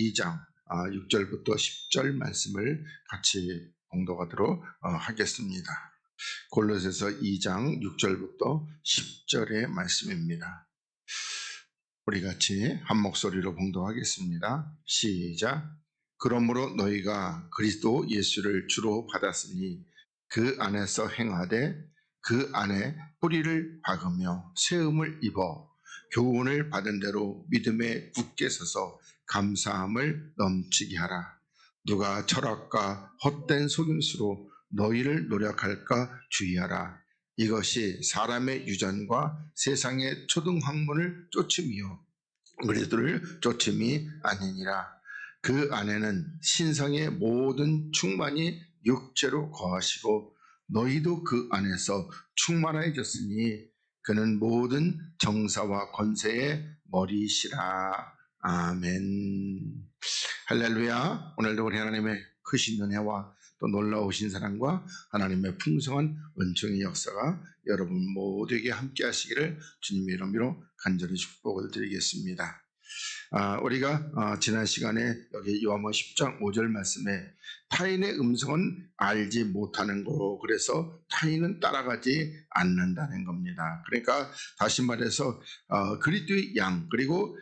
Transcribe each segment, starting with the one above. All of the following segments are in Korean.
2장 6절부터 10절 말씀을 같이 봉독하도록 하겠습니다. 골로새서 2장 6절부터 10절의 말씀입니다. 우리 같이 한 목소리로 봉독하겠습니다. 시작. 그러므로 너희가 그리스도 예수를 주로 받았으니 그 안에서 행하되 그 안에 뿌리를 박으며 세움을 입어 교훈을 받은 대로 믿음에 굳게 서서 감사함을 넘치게 하라. 누가 철학과 헛된 속임수로 너희를 노력할까 주의하라. 이것이 사람의 유전과 세상의 초등학문을 쫓음이요 그리스도를 쫓음이 아니니라. 그 안에는 신성의 모든 충만이 육체로 거하시고 너희도 그 안에서 충만해졌으니 그는 모든 정사와 권세의 머리시라. 아멘. 할렐루야. 오늘도 우리 하나님의 크신 은혜와 또 놀라우신 사랑과 하나님의 풍성한 은총의 역사가 여러분 모두에게 함께 하시기를 주님의 이름으로 간절히 축복을 드리겠습니다. 우리가 지난 시간에 여기 요한복음 10장 5절 말씀에 타인의 음성은 알지 못하는 거로, 그래서 타인은 따라가지 않는다는 겁니다. 그러니까 다시 말해서 그리스도의 양, 그리고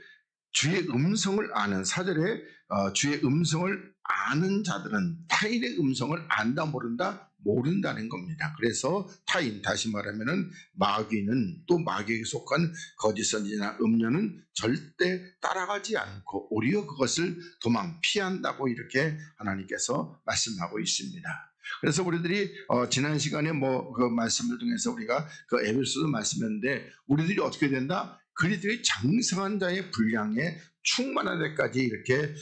주의 음성을 아는, 사절에 주의 음성을 아는 자들은 타인의 음성을 안다 모른다는 겁니다. 그래서 타인, 다시 말하면은 마귀는, 또 마귀에게 속한 거짓 선지자나 음녀는 절대 따라가지 않고 오히려 그것을 피한다고 이렇게 하나님께서 말씀하고 있습니다. 그래서 우리들이 지난 시간에 그 말씀을 통해서 우리가 그 에베소서 말씀했는데, 우리들이 어떻게 된다? 그리스도의 장성한 자의 분량에 충만한 데까지 이렇게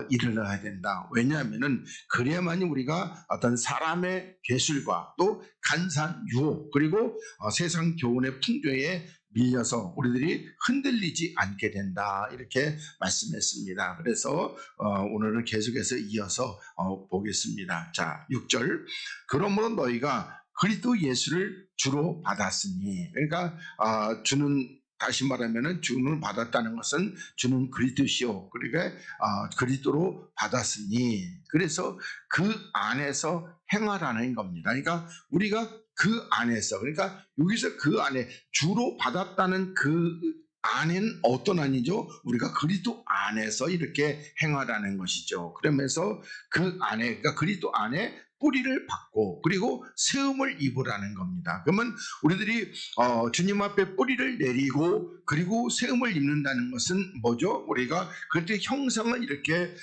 이르러야 된다. 왜냐하면은 그래야만이 우리가 어떤 사람의 괴술과 또 간사한 유혹, 그리고 세상 교훈의 풍조에 밀려서 우리들이 흔들리지 않게 된다, 이렇게 말씀했습니다. 그래서 오늘은 계속해서 이어서 보겠습니다. 자, 6절. 그러므로 너희가 그리스도 예수를 주로 받았으니, 그러니까 주는, 다시 말하면은 주는 받았다는 것은 주는 그리스도시요, 그러니까 그리스도로 받았으니, 그래서 그 안에서 행하라는 겁니다. 그러니까 우리가 그 안에서, 그러니까 여기서 그 안에 주로 받았다는 그 안에는 어떤 안이죠? 우리가 그리스도 안에서 이렇게 행하라는 것이죠. 그러면서 그 안에, 그러니까 그리스도 안에 뿌리를 받고 그리고 세움을 입으라는 겁니다. 그러면 우리들이 주님 앞에 뿌리를 내리고 그리고 세움을 입는다는 것은 뭐죠? 우리가 그때 형상을 이렇게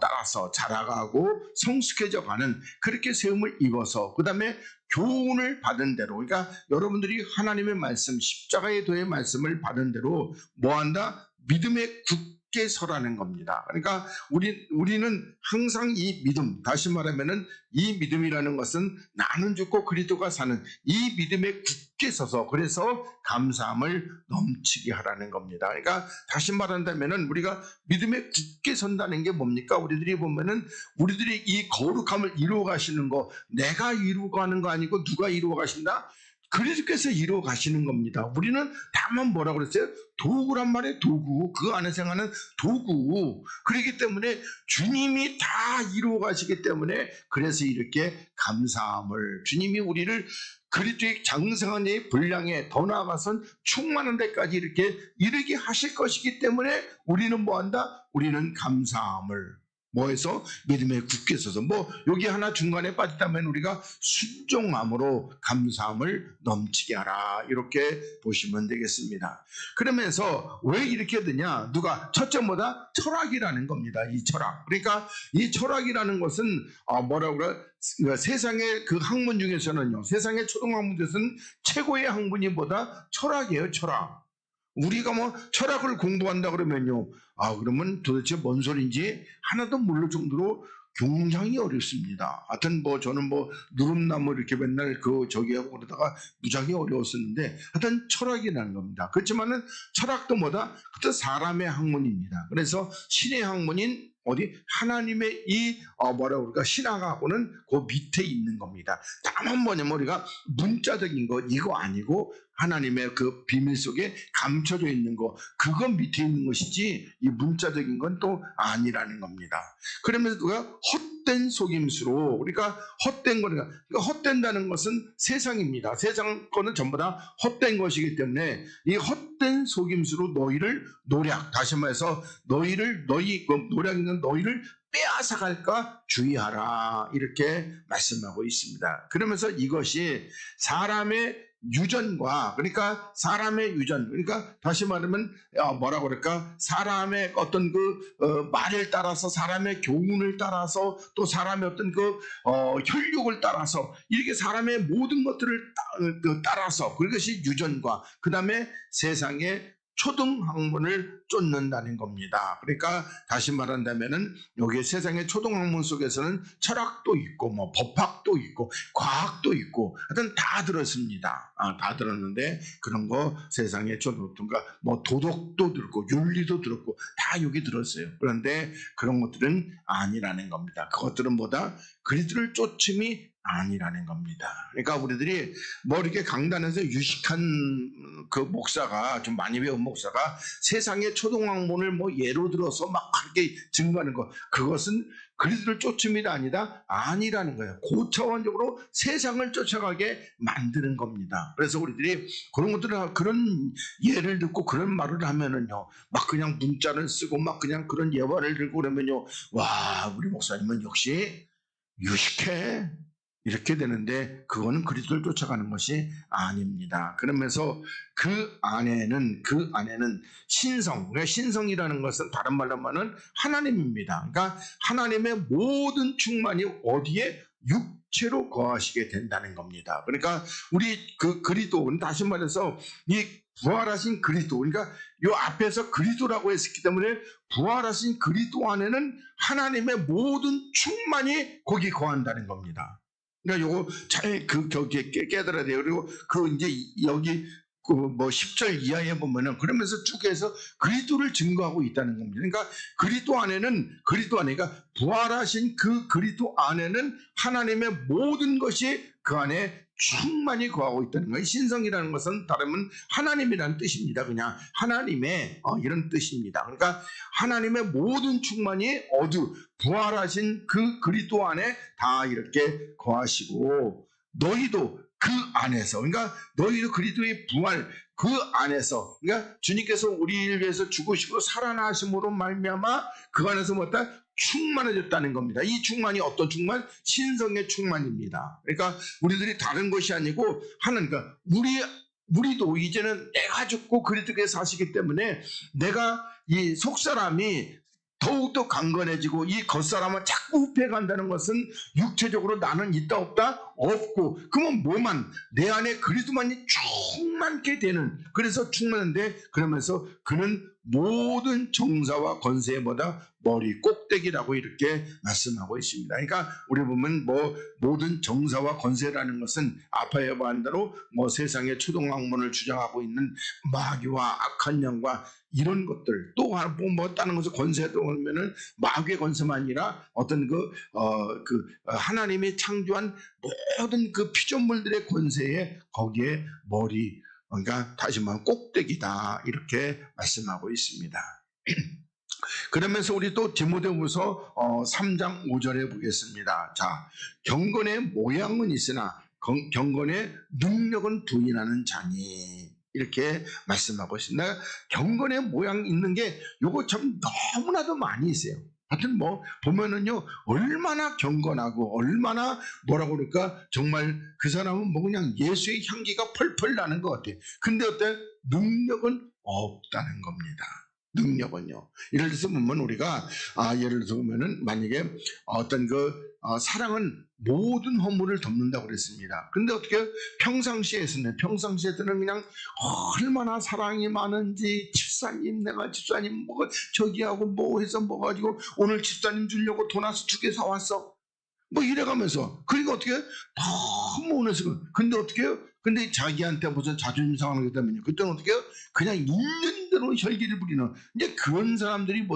따라서 자라가고 성숙해져 가는, 그렇게 세움을 입어서 그 다음에 교훈을 받은 대로, 그러니까 여러분들이 하나님의 말씀, 십자가의 도의 말씀을 받은 대로 뭐한다? 믿음에 굳게 서라는 겁니다. 그러니까 우리는 항상 이 믿음, 다시 말하면은 이 믿음이라는 것은 나는 죽고 그리스도가 사는 이 믿음에 굳게 서서, 그래서 감사함을 넘치게 하라는 겁니다. 그러니까 다시 말한다면은 우리가 믿음에 굳게 선다는 게 뭡니까? 우리들이 보면은 우리들이 이 거룩함을 이루어 가시는 거, 내가 이루어 가는 거 아니고 누가 이루어 가신다? 그리스도께서 이루어 가시는 겁니다. 우리는 다만 뭐라고 그랬어요? 도구란 말이에요. 도구. 그 안에 생하는 도구. 그렇기 때문에 주님이 다 이루어 가시기 때문에, 그래서 이렇게 감사함을, 주님이 우리를 그리스도의 장성한 의 분량에 더 나아가선 충만한 데까지 이렇게 이르게 하실 것이기 때문에 우리는 뭐한다? 우리는 감사함을, 뭐해서? 믿음에 굳게 서서, 여기 하나 중간에 빠졌다면 우리가 순종함으로 감사함을 넘치게 하라, 이렇게 보시면 되겠습니다. 그러면서 왜 이렇게 되냐? 누가? 첫째 뭐다? 철학이라는 겁니다. 이 철학. 그러니까 이 철학이라는 것은 뭐라고 그래? 세상의 그 학문 중에서는요, 세상의 초등학문 중에서는 최고의 학문이 뭐다? 철학이에요. 철학. 우리가 철학을 공부한다 그러면요, 그러면 도대체 뭔 소리인지 하나도 모를 정도로 굉장히 어렵습니다. 하여튼 저는 누름나무 이렇게 맨날 저기 하고 그러다가 무지하게 어려웠었는데, 하여튼 철학이라는 겁니다. 그렇지만은 철학도 뭐다? 그것도 사람의 학문입니다. 그래서 신의 학문인 어디? 하나님의 이 뭐라고 그럴까? 신학하고는 그 밑에 있는 겁니다. 다만 뭐냐면 우리가 문자적인 거 이거 아니고 하나님의 그 비밀 속에 감춰져 있는 거, 그거 밑에 있는 것이지 이 문자적인 건 또 아니라는 겁니다. 그러면서 누가 헛된 속임수로, 그러니까 헛된 거니까, 그러니까 헛된다는 것은 세상입니다. 세상 거는 전부 다 헛된 것이기 때문에 이 헛된 속임수로 너희를 노략, 다시 말해서 너희를 노략이는 너희를 빼앗아갈까 주의하라, 이렇게 말씀하고 있습니다. 그러면서 이것이 사람의 유전과, 그러니까 사람의 유전, 그러니까 다시 말하면 뭐라고 그럴까, 사람의 어떤 말을 따라서, 사람의 교훈을 따라서, 또 사람의 어떤 혈육을 따라서, 이렇게 사람의 모든 것들을 따라서, 그것이 유전과 그 다음에 세상의 초등학문을 쫓는다는 겁니다. 그러니까 다시 말한다면은 여기 세상의 초등학문 속에서는 철학도 있고 뭐 법학도 있고 과학도 있고 하여튼 다 들었습니다. 다 들었는데 그런 거 세상의 초등학교가 뭐 도덕도 들었고 윤리도 들었고 다 여기 들었어요. 그런데 그런 것들은 아니라는 겁니다. 그것들은 뭐다? 그리스도를 쫓음이 아니라는 겁니다. 그러니까 우리들이 뭐 이렇게 강단에서 유식한 그 목사가, 좀 많이 배운 목사가 세상의 초등학문을 뭐 예로 들어서 막 그렇게 증거하는 것, 그것은 그리스도를 쫓음이 아니라는 거예요. 고차원적으로 세상을 쫓아가게 만드는 겁니다. 그래서 우리들이 그런 것들을, 그런 예를 듣고 그런 말을 하면은요, 막 그냥 문자를 쓰고 막 그냥 그런 예화를 들고 그러면요, 와, 우리 목사님은 역시 유식해, 이렇게 되는데 그거는 그리스도를 쫓아가는 것이 아닙니다. 그러면서 그 안에는 신성, 그러니까 신성이라는 것은 다른 말로 하면 하나님입니다. 그러니까 하나님의 모든 충만이 어디에? 육체로 거하시게 된다는 겁니다. 그러니까 우리 그 그리스도, 다시 말해서 이 부활하신 그리스도, 그러니까 요 앞에서 그리스도라고 했기 때문에 부활하신 그리스도 안에는 하나님의 모든 충만이 거기 거한다는 겁니다. 그러니까 요거 잘 거기에 깨달아야 돼요. 그리고 이제 여기 뭐 10절 이하에 보면은 그러면서 쭉 해서 그리스도를 증거하고 있다는 겁니다. 그러니까 그리스도 안에는, 그러니까 부활하신 그 그리스도 안에는 하나님의 모든 것이 그 안에 충만히 거하고 있다는 거예요. 신성이라는 것은 다르면 하나님이라는 뜻입니다. 그냥 하나님의 이런 뜻입니다. 그러니까 하나님의 모든 충만이 부활하신 그 그리스도 안에 다 이렇게 거하시고, 너희도 그 안에서, 그러니까 너희도 그리스도의 부활 그 안에서, 그러니까 주님께서 우리를 위해서 죽으시고 살아나심으로 말미암아 그 안에서 뭐다? 충만해졌다는 겁니다. 이 충만이 어떤 충만? 신성의 충만입니다. 그러니까 우리들이 다른 것이 아니고 그러니까 우리도 이제는 내가 죽고 그리스도께서 사시기 때문에 내가 이 속사람이 더욱더 강건해지고 이 겉사람은 자꾸 후패간다는 것은 육체적으로 나는 있다 없다? 없고, 그러면 내 안에 그리스도만이 충만케 되는, 그래서 충만한데, 그러면서 그는 모든 정사와 권세보다 머리 꼭대기라고 이렇게 말씀하고 있습니다. 그러니까 우리 보면 뭐 모든 정사와 권세라는 것은 아파 예보한 대로 뭐 세상의 초등학문을 주장하고 있는 마귀와 악한 영과 이런 것들, 또 뭐 다른 것을 권세도 보면은 마귀의 권세만 아니라 어떤 하나님이 창조한 모든 그 피조물들의 권세에 거기에 머리, 그러니까 다시 말하면 꼭대기다, 이렇게 말씀하고 있습니다. 그러면서 우리 또 디모데후서 3장 5절에 보겠습니다. 자, 경건의 모양은 있으나 경건의 능력은 부인하는 자니, 이렇게 말씀하고 있습니다. 경건의 모양 있는 게 요거 참 너무나도 많이 있어요. 하여튼 뭐 보면은요, 얼마나 경건하고 얼마나 뭐라고 그럴까, 정말 그 사람은 뭐 그냥 예수의 향기가 펄펄 나는 것 같아요. 근데 어때? 능력은 없다는 겁니다. 능력은요. 예를 들어서 보면 우리가 예를 들어서 보면은 만약에 어떤 사랑은 모든 허물을 덮는다고 그랬습니다. 근데 어떻게 평상시에서는 그냥 얼마나 사랑이 많은지, 집사님, 내가 집사님 뭐 저기하고 뭐 해서 뭐 가지고 오늘 집사님 주려고 도나스 2개 사왔어, 뭐 이래가면서, 그러니까 어떻게 너무 원해서, 근데 어떻게 해요? 근데 자기한테 무슨 자존심 상하기 때문에 그때는 어떻게 해요? 그냥 있는 마음대로 혈기를 부리는 이제 그런 사람들이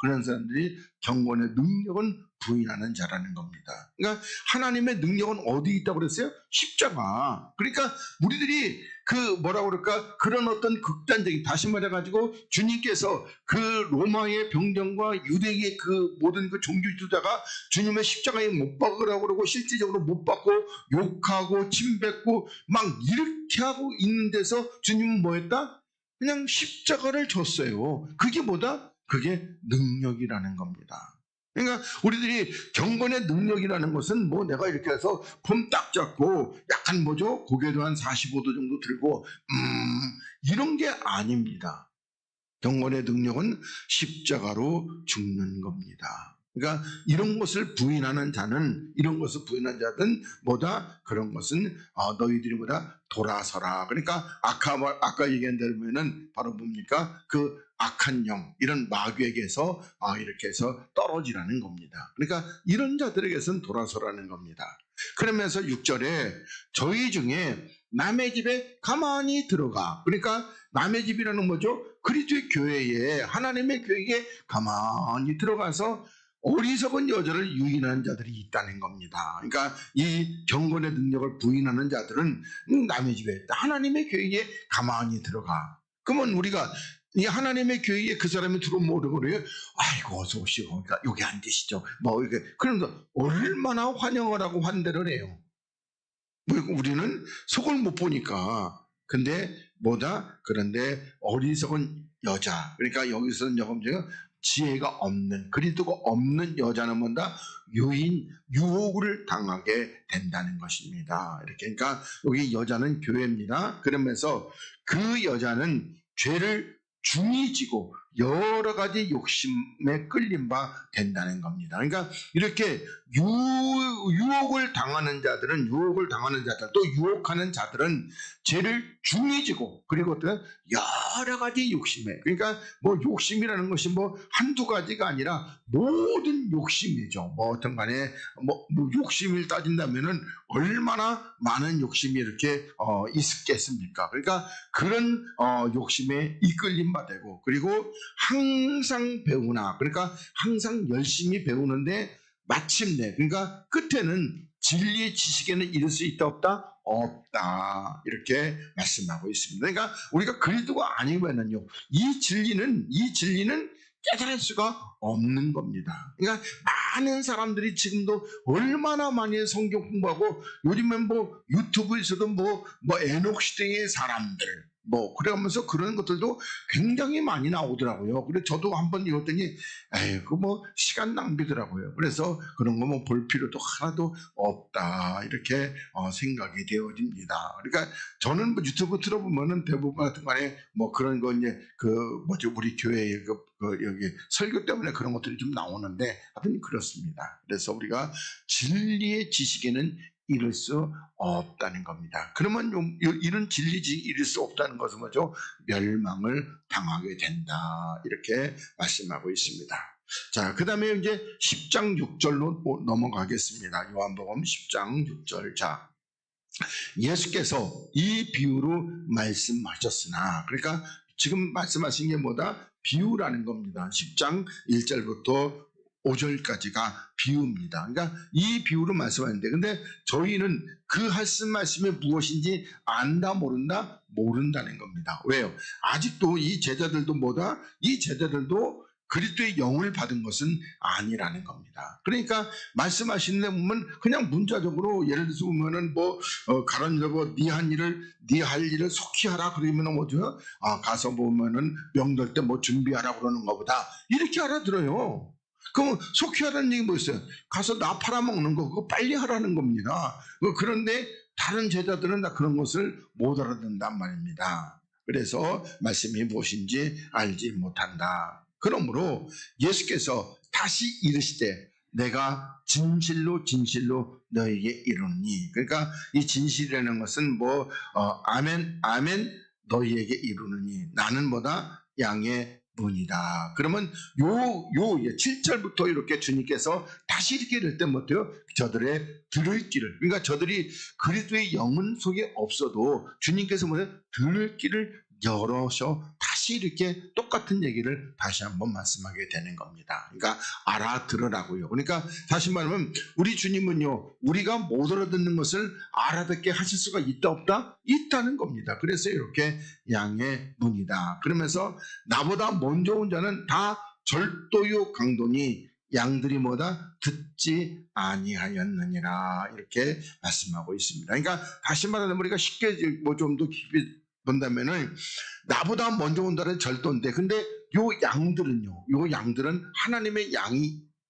그런 사람들이 경건의 능력은 부인하는 자라는 겁니다. 그러니까 하나님의 능력은 어디 있다고 그랬어요? 십자가. 그러니까 우리들이 뭐라고 그럴까? 그런 어떤 극단적인, 다시 말해가지고 주님께서 그 로마의 병정과 유대의 모든 종교 지도자가 주님의 십자가에 못 박으라고 그러고 실질적으로 못 박고 욕하고 침뱉고 막 이렇게 하고 있는 데서 주님은 뭐 했다? 그냥 십자가를 줬어요. 그게 그게 능력이라는 겁니다. 그러니까 우리들이 경건의 능력이라는 것은 내가 이렇게 해서 폼 딱 잡고 약간 고개도 한 45도 정도 들고 이런 게 아닙니다. 경건의 능력은 십자가로 죽는 겁니다. 그러니까 이런 것을 부인하는 자는 그런 것은 너희들이 돌아서라. 그러니까 아까 얘기한 대로면은 바로 뭡니까? 그 악한 영, 이런 마귀에게서 이렇게 해서 떨어지라는 겁니다. 그러니까 이런 자들에게서는 돌아서라는 겁니다. 그러면서 6절에 저희 중에 남의 집에 가만히 들어가. 그러니까 남의 집이라는 뭐죠? 그리스도의 교회에, 하나님의 교회에 가만히 들어가서 어리석은 여자를 유인하는 자들이 있다는 겁니다. 그러니까 이 경건의 능력을 부인하는 자들은 남의 집에, 하나님의 교회에 가만히 들어가. 그러면 우리가 이 하나님의 교회에 그 사람이 들어오면 그래요. 아이고 어서 오시오. 그러니까 여기 앉으시죠. 이렇게 그러면서 얼마나 환영을 하고 환대를 해요. 우리는 속을 못 보니까. 근데 그런데 어리석은 여자, 그러니까 여기서는 지혜가 없는, 그리스도가 없는 여자는 유혹을 당하게 된다는 것입니다. 이렇게. 그러니까 여기 여자는 교회입니다. 그러면서 그 여자는 죄를 중히 지고 여러 가지 욕심에 끌린 바 된다는 겁니다. 그러니까 이렇게 유혹을 당하는 자들은, 또 유혹하는 자들은 죄를 중히 지고, 그리고 또 여러 가지 욕심에, 그러니까 욕심이라는 것이 한두 가지가 아니라 모든 욕심이죠. 어떤 간에 욕심을 따진다면은 얼마나 많은 욕심이 이렇게 있겠습니까? 그러니까 그런 욕심에 이끌림 바 되고, 그리고 항상 배우나, 그러니까 항상 열심히 배우는데 마침내, 그러니까 끝에는 진리의 지식에는 이를 수 있다 없다? 없다. 이렇게 말씀하고 있습니다. 그러니까 우리가 그리스도가 아니면은요, 이 진리는 깨달을 수가 없는 겁니다. 그러니까 많은 사람들이 지금도 얼마나 많이 성경 공부하고, 요즘엔 유튜브에서도 에녹 시대의 사람들 그러면서 그런 것들도 굉장히 많이 나오더라고요. 그래서 저도 한번 읽었더니 시간 낭비더라고요. 그래서 그런 거 볼 필요도 하나도 없다, 이렇게 생각이 되어집니다. 그러니까 저는 유튜브 들어보면은 대부분 같은 간에 그런 거 이제 우리 교회의 여기 설교 때문에 그런 것들이 좀 나오는데, 하여튼 그렇습니다. 그래서 우리가 진리의 지식에는 이룰 수 없다는 겁니다. 그러면 이런 진리지 이룰 수 없다는 것은 뭐죠? 멸망을 당하게 된다, 이렇게 말씀하고 있습니다. 자, 그 다음에 이제 10장 6절로 넘어가겠습니다. 요한복음 10장 6절. 자, 예수께서 이 비유로 말씀하셨으나, 그러니까 지금 말씀하신 게 비유라는 겁니다. 10장 1절부터 5절까지가 비유입니다. 그러니까 이 비유로 말씀하는데, 근데 저희는 그 하신 말씀이 무엇인지 안다 모른다는 겁니다. 왜요? 아직도 이 제자들도 그리스도의 영을 받은 것은 아니라는 겁니다. 그러니까 말씀하시는 데 보면 그냥 문자적으로, 예를 들어서 보면은 가론 여보 네 할 일을 속히 하라 그러면은 뭐죠? 가서 보면은 명절 때 준비하라 그러는 것보다 이렇게 알아들어요. 그럼 속히 하라는 얘기 뭐였어요? 가서 나 팔아먹는 거 그거 빨리 하라는 겁니다. 그런데 다른 제자들은 다 그런 것을 못 알아듣는단 말입니다. 그래서 말씀이 무엇인지 알지 못한다. 그러므로 예수께서 다시 이르시되 내가 진실로 너에게 이르노니, 그러니까 이 진실이라는 것은 아멘 너희에게 이르노니, 나는 양의 문이다. 그러면 7절부터 이렇게 주님께서 다시 이렇게 이럴 때 어때요? 저들의 들을 길을, 그러니까 저들이 그리스도의 영혼 속에 없어도 주님께서 들을 길을 열어서 다시 다시 이렇게 똑같은 얘기를 다시 한번 말씀하게 되는 겁니다. 그러니까 알아들으라고요. 그러니까 다시 말하면 우리 주님은요, 우리가 못 알아듣는 것을 알아듣게 하실 수가 있다 없다? 있다는 겁니다. 그래서 이렇게 양의 눈이다. 그러면서 나보다 먼저 온 자는 다 절도요 강도니 양들이 뭐다? 듣지 아니하였느니라. 이렇게 말씀하고 있습니다. 그러니까 다시 말하면 우리가 쉽게 좀 더 깊이 본다면은 나보다 먼저 온다는 절도인데, 근데 요 양들은 하나님의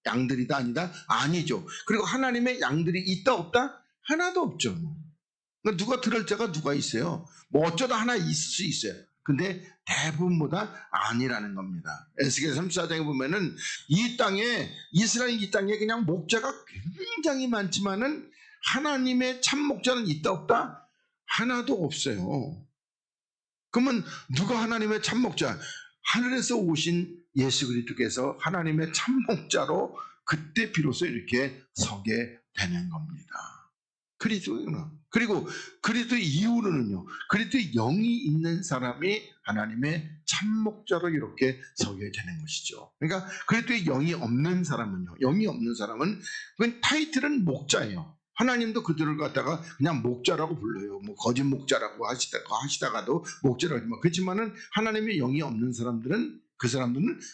양들이다 아니다? 아니죠. 그리고 하나님의 양들이 있다 없다? 하나도 없죠. 그러니까 누가 들을 자가 누가 있어요? 뭐 어쩌다 하나 있을 수 있어요. 근데 대부분보다 아니라는 겁니다. 에스겔 34장에 보면은 이스라엘 이 땅에 그냥 목자가 굉장히 많지만은 하나님의 참 목자는 있다 없다? 하나도 없어요. 그러면 누가 하나님의 참 목자? 하늘에서 오신 예수 그리스도께서 하나님의 참 목자로 그때 비로소 이렇게 서게 되는 겁니다. 그리고 그리스도 이후로는요, 그리스도의 영이 있는 사람이 하나님의 참 목자로 이렇게 서게 되는 것이죠. 그러니까 그리스도의 영이 없는 사람은 그건 타이틀은 목자예요. 하나님도 그들을 갖다가 그냥 목자라고 불러요. 뭐 거짓 목자라고 하시다가도 목자라고 하지만, 그렇지만은 하나님의 영이 없는 사람들은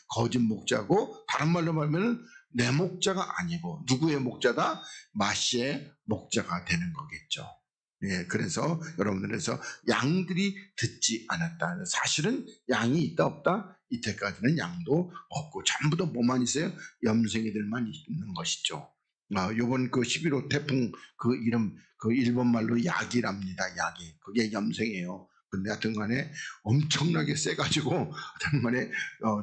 거짓 목자고, 다른 말로 말하면은 내 목자가 아니고 누구의 목자다? 마시의 목자가 되는 거겠죠. 예, 그래서 여러분들에서 양들이 듣지 않았다. 사실은 양이 있다 없다? 이때까지는 양도 없고 전부 다 뭐만 있어요? 염생이들만 있는 것이죠. 요번 그 11호 태풍 그 이름 그 일본 말로 야기랍니다. 야기. 그게 염생이에요. 근데 하여튼 간에 엄청나게 세가지고 하여튼 간에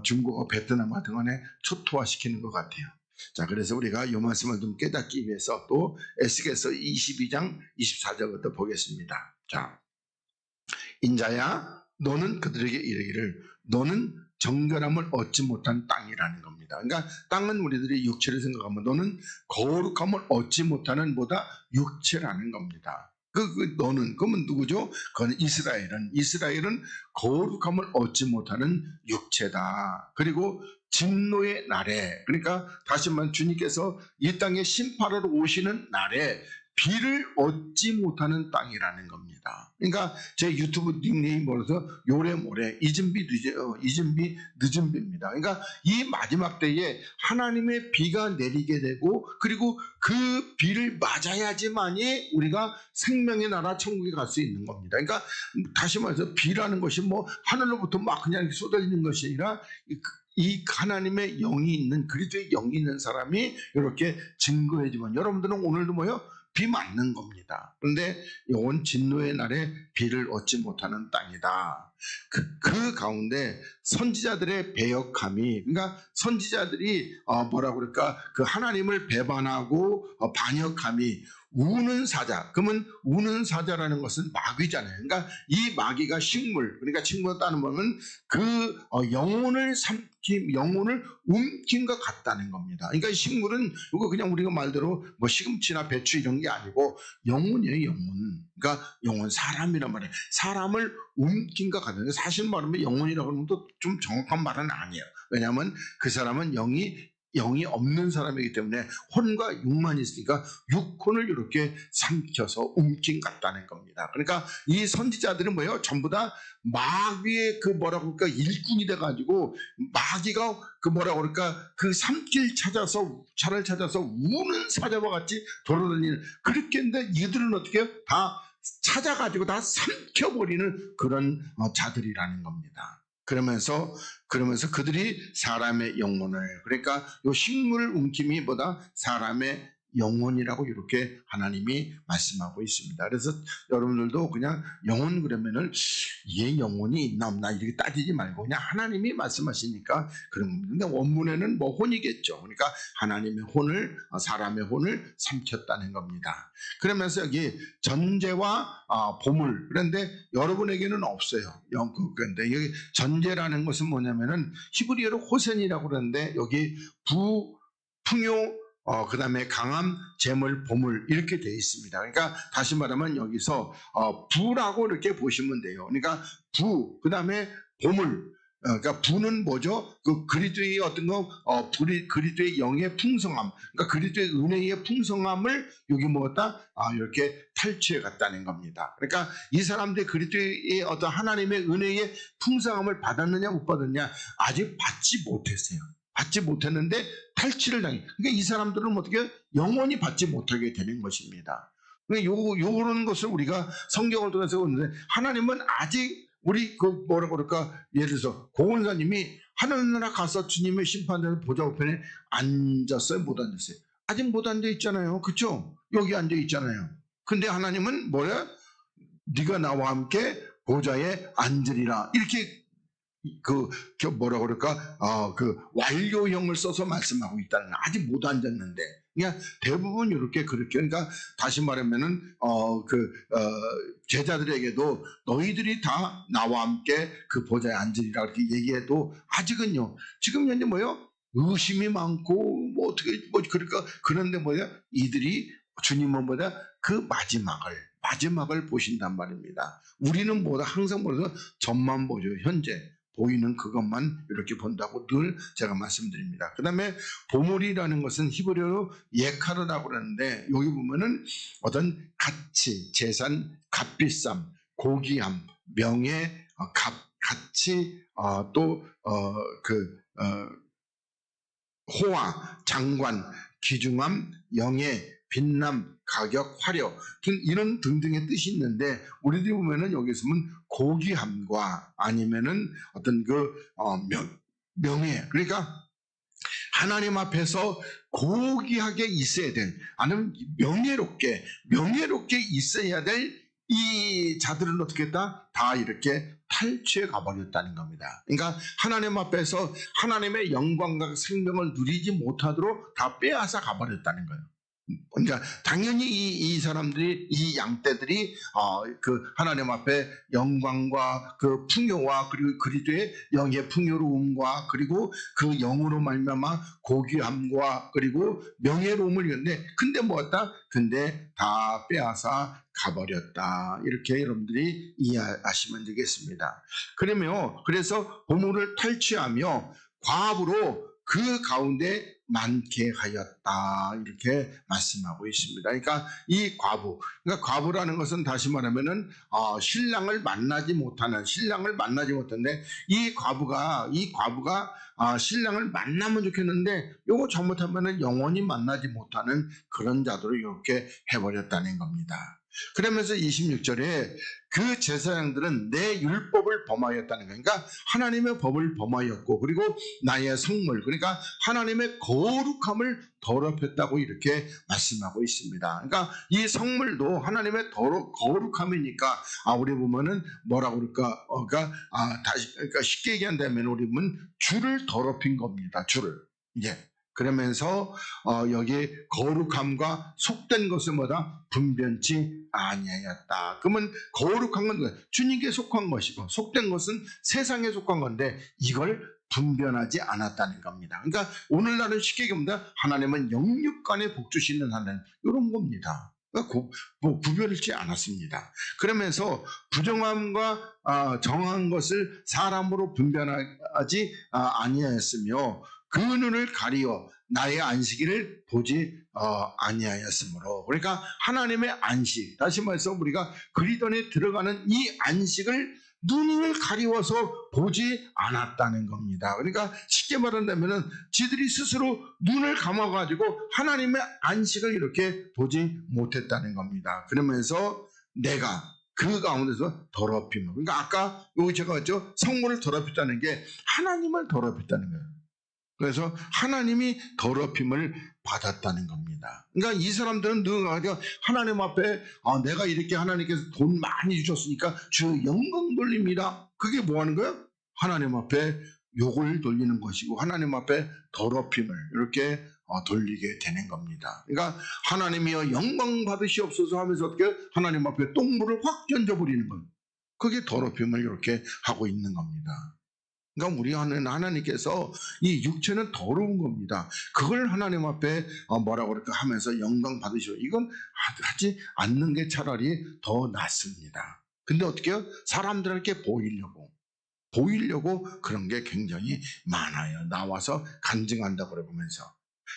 중국어 베트남 하여튼 간에 초토화시키는 것 같아요. 자, 그래서 우리가 이 말씀을 좀 깨닫기 위해서 또 에스겔서 22장 24절부터 보겠습니다. 자, 인자야 너는 그들에게 이르기를 너는 정결함을 얻지 못한 땅이라는 겁니다. 그러니까 땅은 우리들이 육체를 생각하면 너는 거룩함을 얻지 못하는 뭐다? 육체라는 겁니다. 너는 그러면 누구죠? 그건 이스라엘은 거룩함을 얻지 못하는 육체다. 그리고 진노의 날에, 그러니까 다시 말하면 주님께서 이 땅에 심판하러 오시는 날에 비를 얻지 못하는 땅이라는 겁니다. 그러니까 제 유튜브 닉네임 뭐라서 요래모래 이진비 늦은 비입니다. 그러니까 이 마지막 때에 하나님의 비가 내리게 되고, 그리고 그 비를 맞아야지만이 우리가 생명의 나라 천국에 갈 수 있는 겁니다. 그러니까 다시 말해서 비라는 것이 뭐 하늘로부터 막 그냥 쏟아지는 것이 아니라 이 하나님의 영이 있는, 그리스도의 영이 있는 사람이 이렇게 증거해주면, 여러분들은 오늘도 뭐요? 비 맞는 겁니다. 그런데 이건 진노의 날에 비를 얻지 못하는 땅이다. 그 가운데 선지자들의 배역함이, 그러니까 선지자들이 뭐라고 그럴까, 그 하나님을 배반하고 반역함이 우는 사자. 그러면 우는 사자라는 것은 마귀잖아요. 그러니까 이 마귀가 식물, 그러니까 식물 따는 거는 그 영혼을 움킨 것 같다는 겁니다. 그러니까 이 식물은 이거 그냥 우리가 말대로 뭐 시금치나 배추 이런 게 아니고 영혼이에요, 영혼. 그러니까 영혼, 사람이란 말이에요. 사람을 움킨 것 같은데, 사실 말하면 영혼이라고 하면 또 좀 정확한 말은 아니에요. 왜냐하면 그 사람은 영이 없는 사람이기 때문에 혼과 육만 있으니까 육혼을 이렇게 삼켜서 움킨 같다는 겁니다. 그러니까 이 선지자들은 뭐예요? 전부 다 마귀의 그 뭐라고 그럴까, 일꾼이 돼가지고 마귀가 그 뭐라고 그럴까, 그 차를 찾아서 우는 사자와 같이 돌아다니는, 그렇게 했는데 이들은 어떻게 해요? 다 찾아가지고 다 삼켜버리는 그런 자들이라는 겁니다. 그러면서 그들이 사람의 영혼을, 그러니까 요 식물을 움킴이 보다 사람의 영혼이라고 이렇게 하나님이 말씀하고 있습니다. 그래서 여러분들도 그냥 영혼 그러면은 얘 영혼이 있나 없나 이렇게 따지지 말고 그냥 하나님이 말씀하시니까 그런 겁니다. 근데 원문에는 뭐 혼이겠죠. 그러니까 하나님의 혼을, 사람의 혼을 삼켰다는 겁니다. 그러면서 여기 전제와 보물, 그런데 여러분에게는 없어요. 그런데 여기 전제라는 것은 뭐냐면은 히브리어로 호센이라고 그러는데, 여기 풍요, 그 다음에 강함, 재물, 보물 이렇게 되어 있습니다. 그러니까 다시 말하면 여기서 부라고 이렇게 보시면 돼요. 그러니까 그 다음에 보물, 그러니까 부는 뭐죠? 그 그리스도의 어떤 거, 그리스도의 영의 풍성함, 그러니까 그리스도의 은혜의 풍성함을 여기 뭐였다? 이렇게 탈취해 갔다는 겁니다. 그러니까 이 사람들이 그리스도의 어떤 하나님의 은혜의 풍성함을 받았느냐 못 받았느냐 아직 받지 못했어요. 받지 못했는데 탈취를 당해. 그러니까 이 사람들은 어떻게 영원히 받지 못하게 되는 것입니다. 그러니까 요런 것을 우리가 성경을 통해서 보는데 하나님은 아직 우리 그 뭐라 그럴까 예를 들어서 고은사님이 하늘나라 가서 주님의 심판대는 보좌 우편에 앉았어요, 못 앉았어요? 아직 못 앉아 있잖아요, 그렇죠? 여기 앉아 있잖아요. 근데 하나님은 뭐야? 네가 나와 함께 보좌에 앉으리라 이렇게 그 뭐라 그럴까 그 완료형을 써서 말씀하고 있다는 거예요. 아직 못 앉았는데 그냥 대부분 이렇게 그렇게 그러니까 다시 말하면은 제자들에게도 너희들이 다 나와 함께 그 보좌에 앉으리라 이렇게 얘기해도 아직은요 지금 현재 뭐요 의심이 많고 뭐 어떻게 뭐 그러니까 그런데 뭐야 이들이 주님은 뭐다 그 마지막을 보신단 말입니다. 우리는 뭐다 항상 뭐다 전만 보죠. 현재 보이는 그것만 이렇게 본다고 늘 제가 말씀드립니다. 그 다음에 보물이라는 것은 히브리어로 예카르라고 그러는데 여기 보면은 어떤 가치, 재산, 값비쌈, 고귀함, 명예, 가치, 호화, 장관, 귀중함, 영예, 빛남, 가격, 화려 이런 등등의 뜻이 있는데 우리들이 보면은 여기서 보면 고귀함과 아니면은 어떤 명예 그러니까 하나님 앞에서 고귀하게 있어야 될 아니면 명예롭게 있어야 될 이 자들은 어떻게 했다? 다 이렇게 탈취해 가버렸다는 겁니다. 그러니까 하나님 앞에서 하나님의 영광과 생명을 누리지 못하도록 다 빼앗아 가버렸다는 거예요. 그러니까 당연히 이 사람들이 이 양떼들이 그 하나님 앞에 영광과 그 풍요와 그리고 그리스도의 영의 풍요로움과 그리고 그 영으로 말미암아 고귀함과 그리고 명예로움을 이었는데 근데 뭐였다? 근데 다 빼앗아 가버렸다. 이렇게 여러분들이 이해하시면 되겠습니다. 그래서 보물을 탈취하며 과업으로 그 가운데 많게 하였다 이렇게 말씀하고 있습니다. 그러니까 이 그러니까 과부라는 것은 다시 말하면은 신랑을 만나지 못하는데 이 과부가 신랑을 만나면 좋겠는데 요거 잘못하면은 영원히 만나지 못하는 그런 자들을 이렇게 해버렸다는 겁니다. 그러면서 26절에 그 제사장들은 내 율법을 범하였다는 거예요. 그러니까 하나님의 법을 범하였고 그리고 나의 성물 그러니까 하나님의 거룩함을 더럽혔다고 이렇게 말씀하고 있습니다. 그러니까 이 성물도 하나님의 거룩함이니까 우리 보면은 뭐라고 그럴까? 그러니까 쉽게 얘기한다면 우리 보면 주를 더럽힌 겁니다. 주를 그러면서 여기 거룩함과 속된 것을 뭐다 분변치 아니하였다. 그러면 거룩한 건 주님께 속한 것이고 속된 것은 세상에 속한 건데 이걸 분변하지 않았다는 겁니다. 그러니까 오늘날은 쉽게 얘기합니다. 하나님은 영육간에 복 주시는 하나님 이런 겁니다. 구별하지 않았습니다. 그러면서 부정함과 정한 것을 사람으로 분별하지 아니하였으며 그 눈을 가리어 나의 안식일을 보지 아니하였으므로 그러니까 하나님의 안식 다시 말해서 우리가 그리스도에 들어가는 이 안식을 눈을 가리워서 보지 않았다는 겁니다. 그러니까 쉽게 말한다면 지들이 스스로 눈을 감아가지고 하나님의 안식을 이렇게 보지 못했다는 겁니다. 그러면서 내가 그 가운데서 더럽힘을 그러니까 아까 여기 제가 했죠 성물을 더럽혔다는 게 하나님을 더럽혔다는 거예요. 그래서 하나님이 더럽힘을 받았다는 겁니다. 그러니까 이 사람들은 늘 하나님 앞에 내가 이렇게 하나님께서 돈 많이 주셨으니까 주 영광 돌립니다. 그게 뭐 하는 거예요? 하나님 앞에 욕을 돌리는 것이고 하나님 앞에 더럽힘을 이렇게 돌리게 되는 겁니다. 그러니까 하나님이여 영광 받으시옵소서 하면서 어떻게 하나님 앞에 똥물을 확 던져버리는 거예요. 그게 더럽힘을 이렇게 하고 있는 겁니다. 그러니까 우리 하나님께서 이 육체는 더러운 겁니다. 그걸 하나님 앞에 뭐라고 그럴까 하면서 영광 받으시오. 이건 하지 않는 게 차라리 더 낫습니다. 근데 어떻게 해요? 사람들에게 보이려고. 보이려고 그런 게 굉장히 많아요. 나와서 간증한다고 그러면서.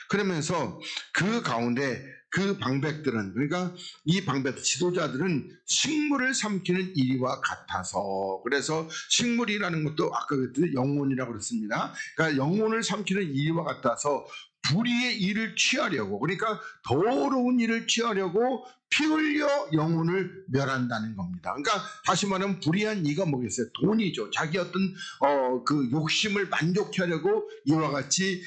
그러면서 그 가운데 그 방백들은, 그러니까 이 방백 지도자들은 식물을 삼키는 이와 같아서, 그래서 식물이라는 것도 아까 그랬듯이 영혼이라고 그랬습니다. 그러니까 영혼을 삼키는 이와 같아서 불의의 일을 취하려고, 그러니까 더러운 일을 취하려고 피 흘려 영혼을 멸한다는 겁니다. 그러니까 다시 말하면 불의한 이가 뭐겠어요? 돈이죠. 자기 어떤 그 욕심을 만족해 하려고 이와 같이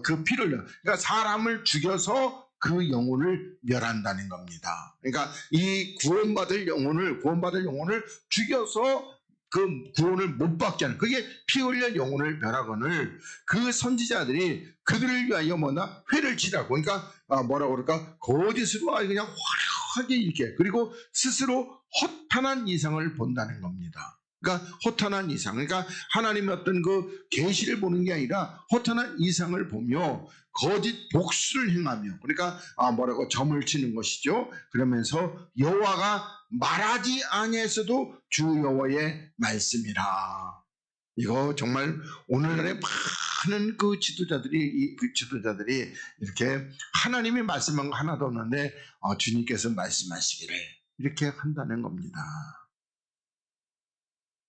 그 피를, 그러니까 사람을 죽여서 그 영혼을 멸한다는 겁니다. 그러니까 이 구원받을 영혼을 죽여서 그 구원을 못 받게 하는, 그게 피 흘려 영혼을 멸하거늘 그 선지자들이 그들을 위하여 뭐나 회를 치라고, 그러니까 뭐라고 그럴까, 거짓으로 그냥 화려하게 이렇게, 그리고 스스로 허탄한 이상을 본다는 겁니다. 그러니까 허탄한 이상, 그러니까 하나님의 어떤 그 계시를 보는 게 아니라 허탄한 이상을 보며 거짓 복수를 행하며, 그러니까 뭐라고 점을 치는 것이죠. 그러면서 여호와가 말하지 아니했어도 주 여호와의 말씀이라. 이거 정말 오늘날의 많은 그 지도자들이 이렇게 하나님이 말씀한 거 하나도 없는데 주님께서 말씀하시기를 이렇게 한다는 겁니다.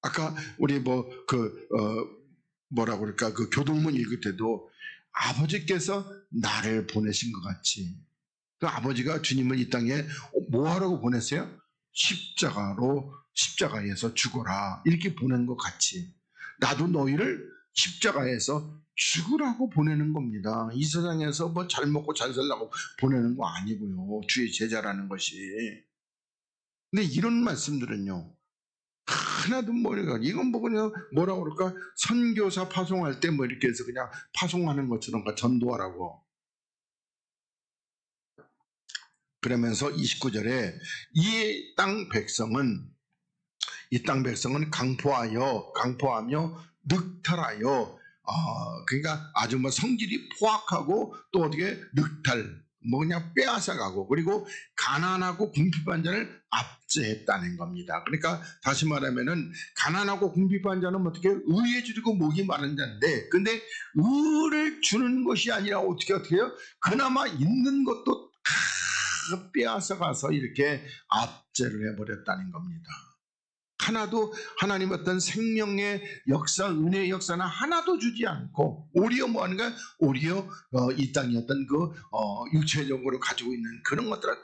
아까 우리 뭐라고 그럴까, 그 교동문 읽을 때도 아버지께서 나를 보내신 것 같이, 그 아버지가 주님을 이 땅에 뭐 하라고 보냈어요? 십자가에서 죽어라 이렇게 보낸 것 같이 나도 너희를 십자가에서 죽으라고 보내는 겁니다. 이 세상에서 뭐 잘 먹고 잘 살라고 보내는 거 아니고요. 주의 제자라는 것이. 근데 이런 말씀들은요, 하나도 모르가, 이건 뭐 그냥 뭐라고 그럴까, 선교사 파송할 때 뭐 이렇게 해서 그냥 파송하는 것처럼 전도하라고. 그러면서 29절에 이 땅 백성은 강포하며 늑탈하여, 그러니까 아주 뭐 성질이 포악하고 또 어떻게 늑탈, 뭐 그냥 빼앗아가고, 그리고 가난하고 궁핍한 자를 압제했다는 겁니다. 그러니까 다시 말하면은 가난하고 궁핍한 자는 어떻게 의에 줄이고 목이 마른 자인데, 근데 의를 주는 것이 아니라 어떻게 해요? 그나마 있는 것도 다 빼앗아가서 이렇게 압제를 해버렸다는 겁니다. 하나도 하나님 어떤 생명의 역사, 은혜의 역사는 하나도 주지 않고 오히려 뭐 하는가? 오히려 이 땅의 어떤 육체적으로 가지고 있는 그런 것들을 다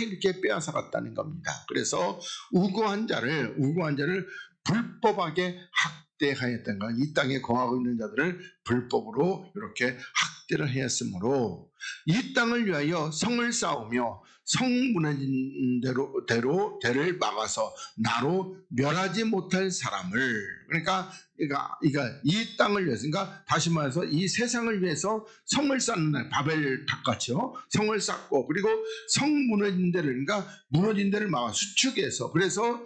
이렇게 빼앗아갔다는 겁니다. 그래서 우고한 자를 불법하게 학대하였던 것, 이 땅에 거하고 있는 자들을 불법으로 이렇게 학대를 하였으므로 이 땅을 위하여 성을 쌓으며 성 무너진 대를 막아서 나로 멸하지 못할 사람을, 그러니까 이 땅을 위해서, 그러니까 다시 말해서 이 세상을 위해서 성을 쌓는 날, 바벨탑 같이요, 성을 쌓고, 그리고 성 무너진 데를, 그러니까 무너진 데를 막아 수축해서, 그래서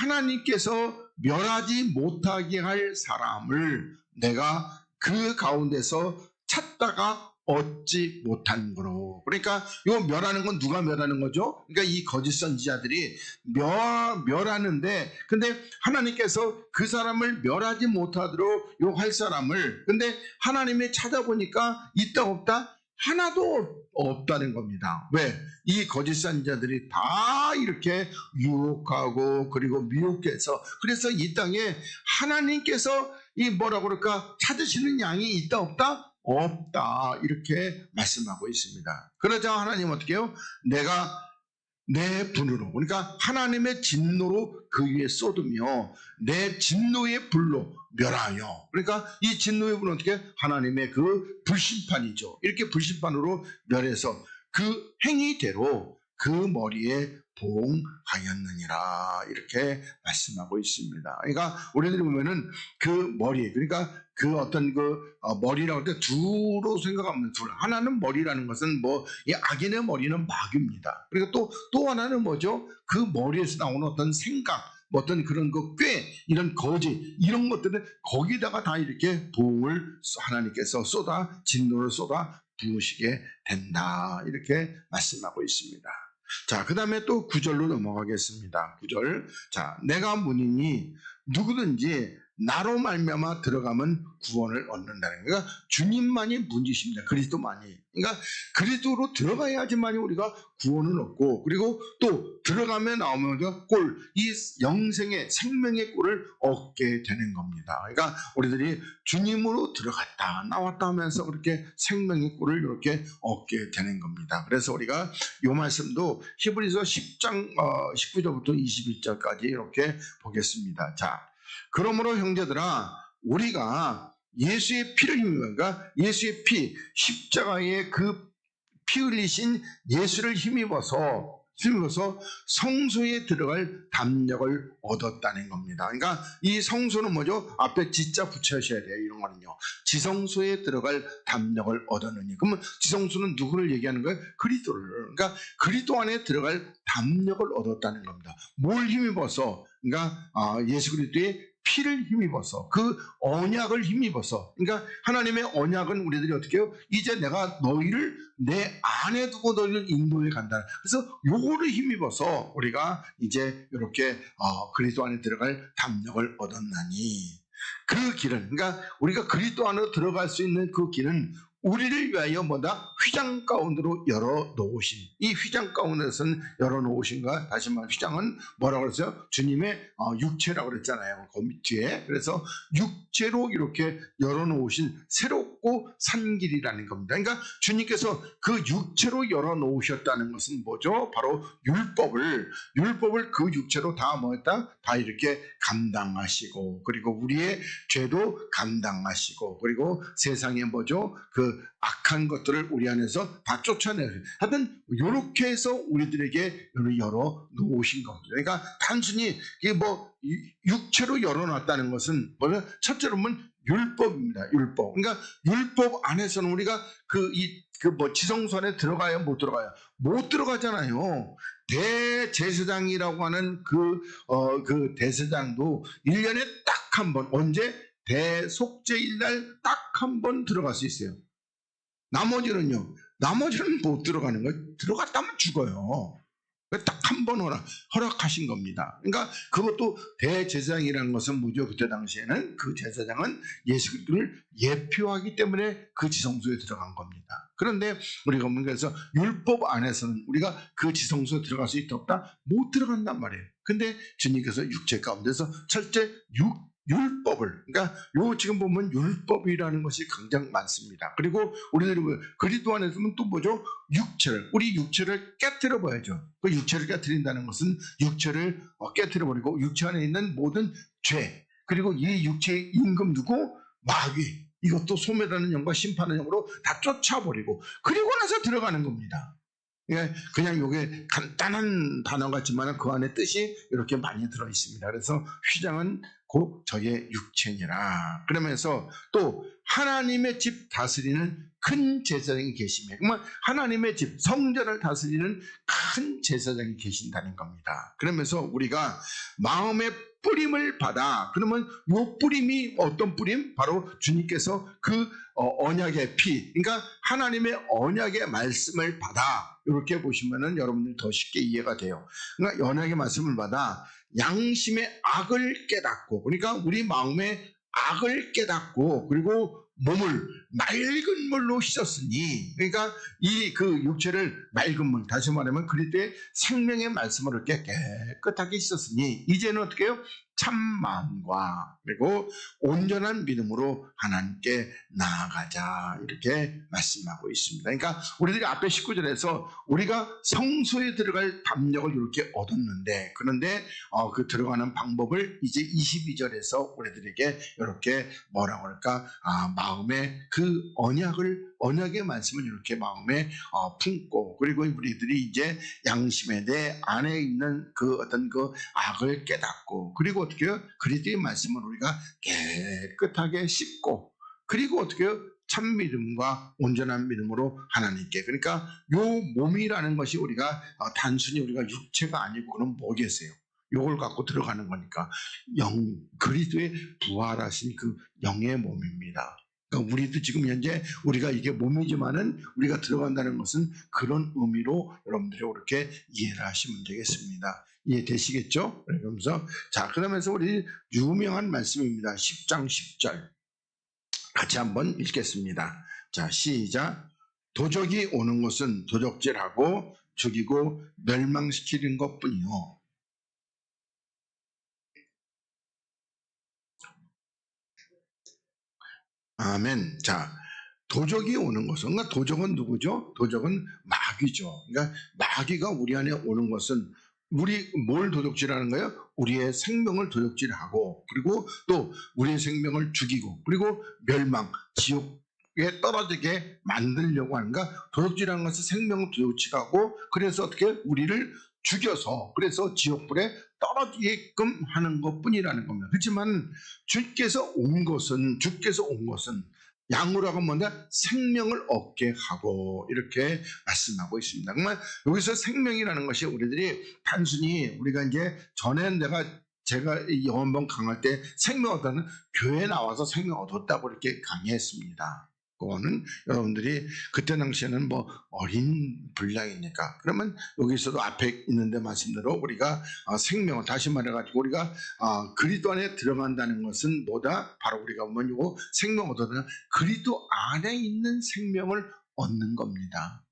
하나님께서 멸하지 못하게 할 사람을 내가 그 가운데서 찾다가 얻지 못한 거로. 그러니까 이 멸하는 건 누가 멸하는 거죠? 그러니까 이 거짓 선지자들이 멸하는데, 근데 하나님께서 그 사람을 멸하지 못하도록 요 할 사람을, 근데 하나님이 찾아보니까 있다 없다? 하나도 없다는 겁니다. 왜? 이 거짓 선지자들이 다 이렇게 유혹하고 그리고 미혹해서, 그래서 이 땅에 하나님께서 이 뭐라고 그럴까, 찾으시는 양이 있다 없다? 없다, 이렇게 말씀하고 있습니다. 그러자 하나님 어떻게 해요? 내가 내 분으로, 그러니까 하나님의 진노로 그 위에 쏟으며 내 진노의 불로 멸하여, 그러니까 이 진노의 불은 어떻게? 하나님의 그 불심판이죠. 이렇게 불심판으로 멸해서 그 행위대로 그 머리에 보응하였느니라, 이렇게 말씀하고 있습니다. 그러니까 우리들이 보면은 그 머리, 그러니까 그 어떤 머리라고 할 때 두로 생각하면 둘. 하나는 머리라는 것은 이 악인의 머리는 마귀입니다. 그리고 또 하나는 뭐죠? 그 머리에서 나오는 어떤 생각, 어떤 그런 꾀, 이런 거짓, 이런 것들은 거기다가 다 이렇게 보응을 하나님께서 진노를 쏟아 부으시게 된다, 이렇게 말씀하고 있습니다. 자, 그 다음에 또 9절로 넘어가겠습니다. 9절. 자, 내가 문이니 누구든지 나로 말미암아 들어가면 구원을 얻는다는 거예요. 그러니까 주님만이 문이십니다. 그리스도만이. 그러니까 그리스도로 들어가야지만이 우리가 구원을 얻고, 그리고 또 들어가면 나오면 우리가 이 영생의 생명의 꼴을 얻게 되는 겁니다. 그러니까 우리들이 주님으로 들어갔다 나왔다 하면서 그렇게 생명의 꼴을 이렇게 얻게 되는 겁니다. 그래서 우리가 이 말씀도 히브리서 10장 19절부터 21절까지 이렇게 보겠습니다. 자, 그러므로 형제들아, 우리가 예수의 피를 힘입어가 예수의 피, 십자가의 그 피 흘리신 예수를 힘입어서 성소에 들어갈 담력을 얻었다는 겁니다. 그러니까 이 성소는 뭐죠? 앞에 지자 붙여셔야 돼요. 이런 거는요. 지성소에 들어갈 담력을 얻었느니. 그러면 지성소는 누구를 얘기하는 거예요? 그리스도를. 그러니까 그리스도 안에 들어갈 담력을 얻었다는 겁니다. 뭘 힘입어서? 그러니까 예수 그리스도의 피를 힘입어서, 그 언약을 힘입어서. 그러니까 하나님의 언약은 우리들이 어떻게 해요? 이제 내가 너희를 내 안에 두고 너희를 인도해 간다. 그래서 요거를 힘입어서 우리가 이제 이렇게 그리스도 안에 들어갈 담력을 얻었나니, 그 길은, 그러니까 우리가 그리스도 안으로 들어갈 수 있는 그 길은 우리를 위하여 뭐다? 휘장 가운데로 열어놓으신, 이 휘장 가운데서는 열어놓으신가? 다시 말해, 휘장은 뭐라고 그랬어요? 주님의 육체라고 그랬잖아요. 그 뒤에. 그래서 육체로 이렇게 열어놓으신 새롭고 산 길이라는 겁니다. 그러니까 주님께서 그 육체로 열어놓으셨다는 것은 뭐죠? 바로 율법을 그 육체로 다 뭐였다? 다 이렇게 감당하시고, 그리고 우리의 죄도 감당하시고, 그리고 세상에 뭐죠? 그 악한 것들을 우리 안에서 다 쫓아내요. 하여튼 이렇게 해서 우리들에게 열어 놓으신 겁니다. 그러니까 단순히 이게 뭐 육체로 열어놨다는 것은 뭐냐? 첫째로 보면 율법입니다. 율법. 그러니까 율법 안에서는 우리가 지성소 안에 들어가요? 못 들어가요? 못 들어가잖아요. 대제사장이라고 하는 그 대제사장도 1년에 딱 한 번, 언제? 대속죄일 날 딱 한 번 들어갈 수 있어요. 나머지는 못 들어가는 거예요. 들어갔다면 죽어요. 딱 한 번 허락하신 겁니다. 그러니까 그것도 대제사장이라는 것은 뭐죠? 그때 당시에는 그 제사장은 예수 그리스도를 예표하기 때문에 그 지성소에 들어간 겁니다. 그런데 우리가 그래서 율법 안에서는 우리가 그 지성소에 들어갈 수 있다 없다? 못 들어간단 말이에요. 근데 주님께서 육체 가운데서 철제 율법을, 그러니까 지금 보면 율법이라는 것이 굉장히 많습니다. 그리고 우리들이 그리스도 안에서는 또 뭐죠? 우리 육체를 깨뜨려 봐야죠. 그 육체를 깨뜨린다는 것은 육체를 깨뜨려 버리고 육체 안에 있는 모든 죄, 그리고 이 육체의 임금 누구? 마귀, 이것도 소멸하는 영과 심판의 영으로 다 쫓아버리고, 그리고 나서 들어가는 겁니다. 그냥 이게 간단한 단어 같지만 그 안에 뜻이 이렇게 많이 들어 있습니다. 그래서 휘장은 곧 저의 육체니라. 그러면서 또 하나님의 집 다스리는 큰 제사장이 계시며, 그러면 하나님의 집 성전을 다스리는 큰 제사장이 계신다는 겁니다. 그러면서 우리가 마음의 뿌림을 받아. 그러면 이 뿌림이 어떤 뿌림? 바로 주님께서 그 언약의 피, 그러니까 하나님의 언약의 말씀을 받아. 이렇게 보시면은 여러분들 더 쉽게 이해가 돼요. 그러니까 언약의 말씀을 받아 양심의 악을 깨닫고, 그러니까 우리 마음의 악을 깨닫고, 그리고 몸을 맑은 물로 씻었으니, 그러니까 그 육체를 맑은 물, 다시 말하면 그리스도의 생명의 말씀으로 이렇게 깨끗하게 씻었으니, 이제는 어떻게 해요? 참 마음과 그리고 온전한 믿음으로 하나님께 나아가자, 이렇게 말씀하고 있습니다. 그러니까 우리들이 앞에 19절에서 우리가 성소에 들어갈 담력을 이렇게 얻었는데, 그런데 그 들어가는 방법을 이제 22절에서 우리들에게 이렇게 뭐라고 할까? 마음에 그 언약의 말씀을 이렇게 마음에 품고, 그리고 우리들이 이제 양심에 내 안에 있는 그 어떤 그 악을 깨닫고, 그리고 어떻게 해요? 그리스도의 말씀을 우리가 깨끗하게 씻고, 그리고 어떻게 해요? 참 믿음과 온전한 믿음으로 하나님께. 그러니까 요 몸이라는 것이 우리가 단순히 우리가 육체가 아니고 그럼 뭐겠어요? 요걸 갖고 들어가는 거니까 그리스도의 부활하신 그 영의 몸입니다. 그러니까 우리도 지금 현재 우리가 이게 몸이지만은 우리가 들어간다는 것은 그런 의미로 여러분들이 그렇게 이해를 하시면 되겠습니다. 이해되시겠죠? 그러면서 자, 그러면서 우리 유명한 말씀입니다. 10장 10절 같이 한번 읽겠습니다. 자, 시작. 도적이 오는 것은 도적질하고 죽이고 멸망시키는 것뿐이요. 아멘. 자, 도적이 오는 것은, 그러니까 도적은 누구죠? 도적은 마귀죠. 그러니까 마귀가 우리 안에 오는 것은 우리 뭘 도적질하는 거예요? 우리의 생명을 도적질하고, 그리고 또 우리의 생명을 죽이고, 그리고 멸망, 지옥에 떨어지게 만들려고 하는가? 도적질하는 것은 생명을 도적질하고, 그래서 어떻게 우리를 죽여서, 그래서 지옥불에 떨어지게끔 하는 것뿐이라는 겁니다. 그렇지만 주께서 온 것은 양으로 하면 뭔가 생명을 얻게 하고 이렇게 말씀하고 있습니다. 정말 여기서 생명이라는 것이 우리들이 단순히 우리가 이제 전에 제가 영원번 강할 때 생명 얻었는 교회 나와서 생명 얻었다고 이렇게 강의했습니다. 그거는 여러분들이 그때 당시에는 뭐 어린 분량이니까 그러면 여기서도 앞에 있는데 말씀대로 우리가 생명을 다시 말해가지고 우리가 그리스도 안에 들어간다는 것은 뭐다? 바로 우리가 보면 이거 생명 얻어는 그리스도 안에 있는 생명을 얻는 겁니다.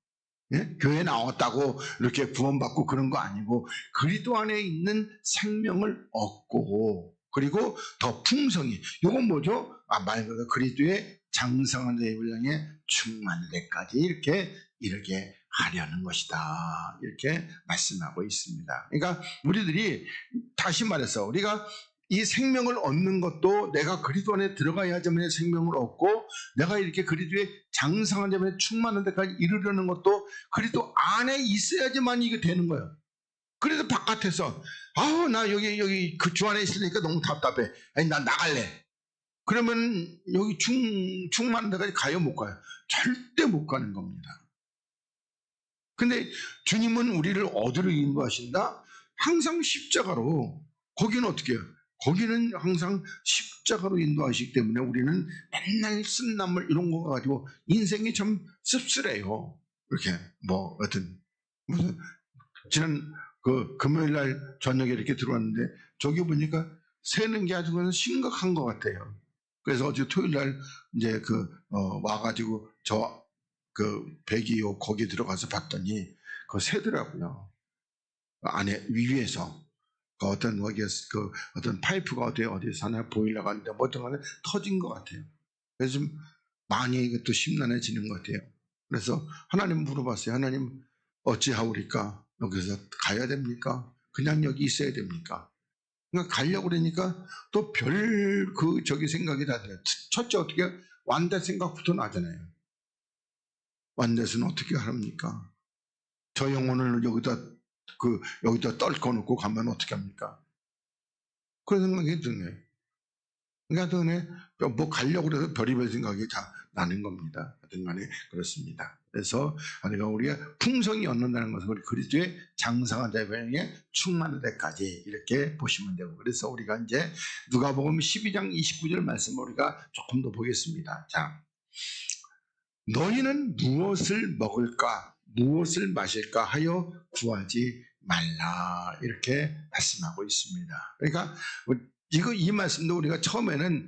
예? 교회 나왔다고 이렇게 구원받고 그런 거 아니고 그리스도 안에 있는 생명을 얻고 그리고 더 풍성히 이건 뭐죠? 말 그대로 그리스도의 장성한 자의 분량에 충만할 때까지 이렇게 하려는 것이다. 이렇게 말씀하고 있습니다. 그러니까 우리들이 다시 말해서 우리가 이 생명을 얻는 것도 내가 그리스도 안에 들어가야지만 생명을 얻고 내가 이렇게 그리스도의 장성한 자의 충만한 데까지 이르려는 것도 그리스도 안에 있어야지만 이게 되는 거예요. 그래서 바깥에서 나 여기 그 주 안에 있으니까 너무 답답해. 아니 나 나갈래. 그러면 여기 충만한 데까지 가요 못 가요? 절대 못 가는 겁니다. 근데 주님은 우리를 어디로 인도하신다? 항상 십자가로. 거기는 어떻게 해요? 거기는 항상 십자가로 인도하시기 때문에 우리는 맨날 쓴나물 이런 거 가지고 인생이 참 씁쓸해요. 이렇게 무슨 지난 그 금요일 날 저녁에 이렇게 들어왔는데 저기 보니까 새는 게 아주 그냥 심각한 것 같아요. 그래서 어제 토요일 날 이제 와가지고 배기호 거기 들어가서 봤더니 그거 새더라고요. 안에 위에서 어떤 파이프가 어디서 하나 보일러가 있는데 뭐 어떤 간에 터진 것 같아요. 그래서 좀 많이 이것도 심란해지는 것 같아요. 그래서 하나님 물어봤어요. 하나님 어찌하오리까? 여기서 가야 됩니까? 그냥 여기 있어야 됩니까? 그러니까 가려고 그러니까 또 생각이 다 돼요. 첫째 어떻게 완대 생각부터 나잖아요. 완대는 어떻게 합니까? 저 영혼을 여기다 떨궈 놓고 가면 어떻게 합니까? 그런 생각이 드네요. 그러니까 뭐 가려고 그래서 별의별 생각이 다 나는 겁니다. 하여튼 간에 그렇습니다. 그래서 우리가 풍성히 얻는다는 것은 우리 그리스도의 장성한 자의 변형에 충만할 때까지 이렇게 보시면 되고 그래서 우리가 이제 누가복음 12장 29절 말씀을 우리가 조금 더 보겠습니다. 자, 너희는 무엇을 먹을까 무엇을 마실까 하여 구하지 말라 이렇게 말씀하고 있습니다. 그러니까 이 말씀도 우리가 처음에는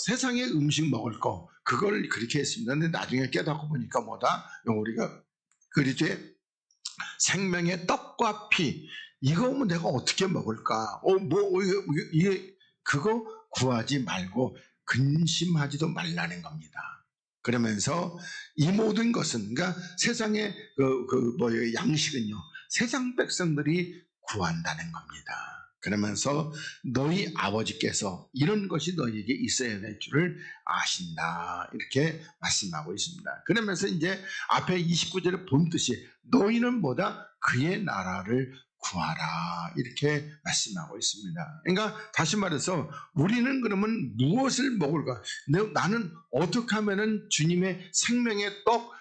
세상의 음식 먹을 거 그걸 그렇게 했습니다. 근데 나중에 깨닫고 보니까 뭐다? 우리가 그리스도의 생명의 떡과 피 이거 내가 어떻게 먹을까? 그거 구하지 말고 근심하지도 말라는 겁니다. 그러면서 이 모든 것은 그러니까 세상의 양식은요 세상 백성들이 구한다는 겁니다. 그러면서 너희 아버지께서 이런 것이 너희에게 있어야 될 줄을 아신다 이렇게 말씀하고 있습니다. 그러면서 이제 앞에 29절에 본 뜻이 너희는 뭐다? 그의 나라를 구하라 이렇게 말씀하고 있습니다. 그러니까 다시 말해서 우리는 그러면 무엇을 먹을까? 나는 어떻게 하면은 주님의 생명의 떡,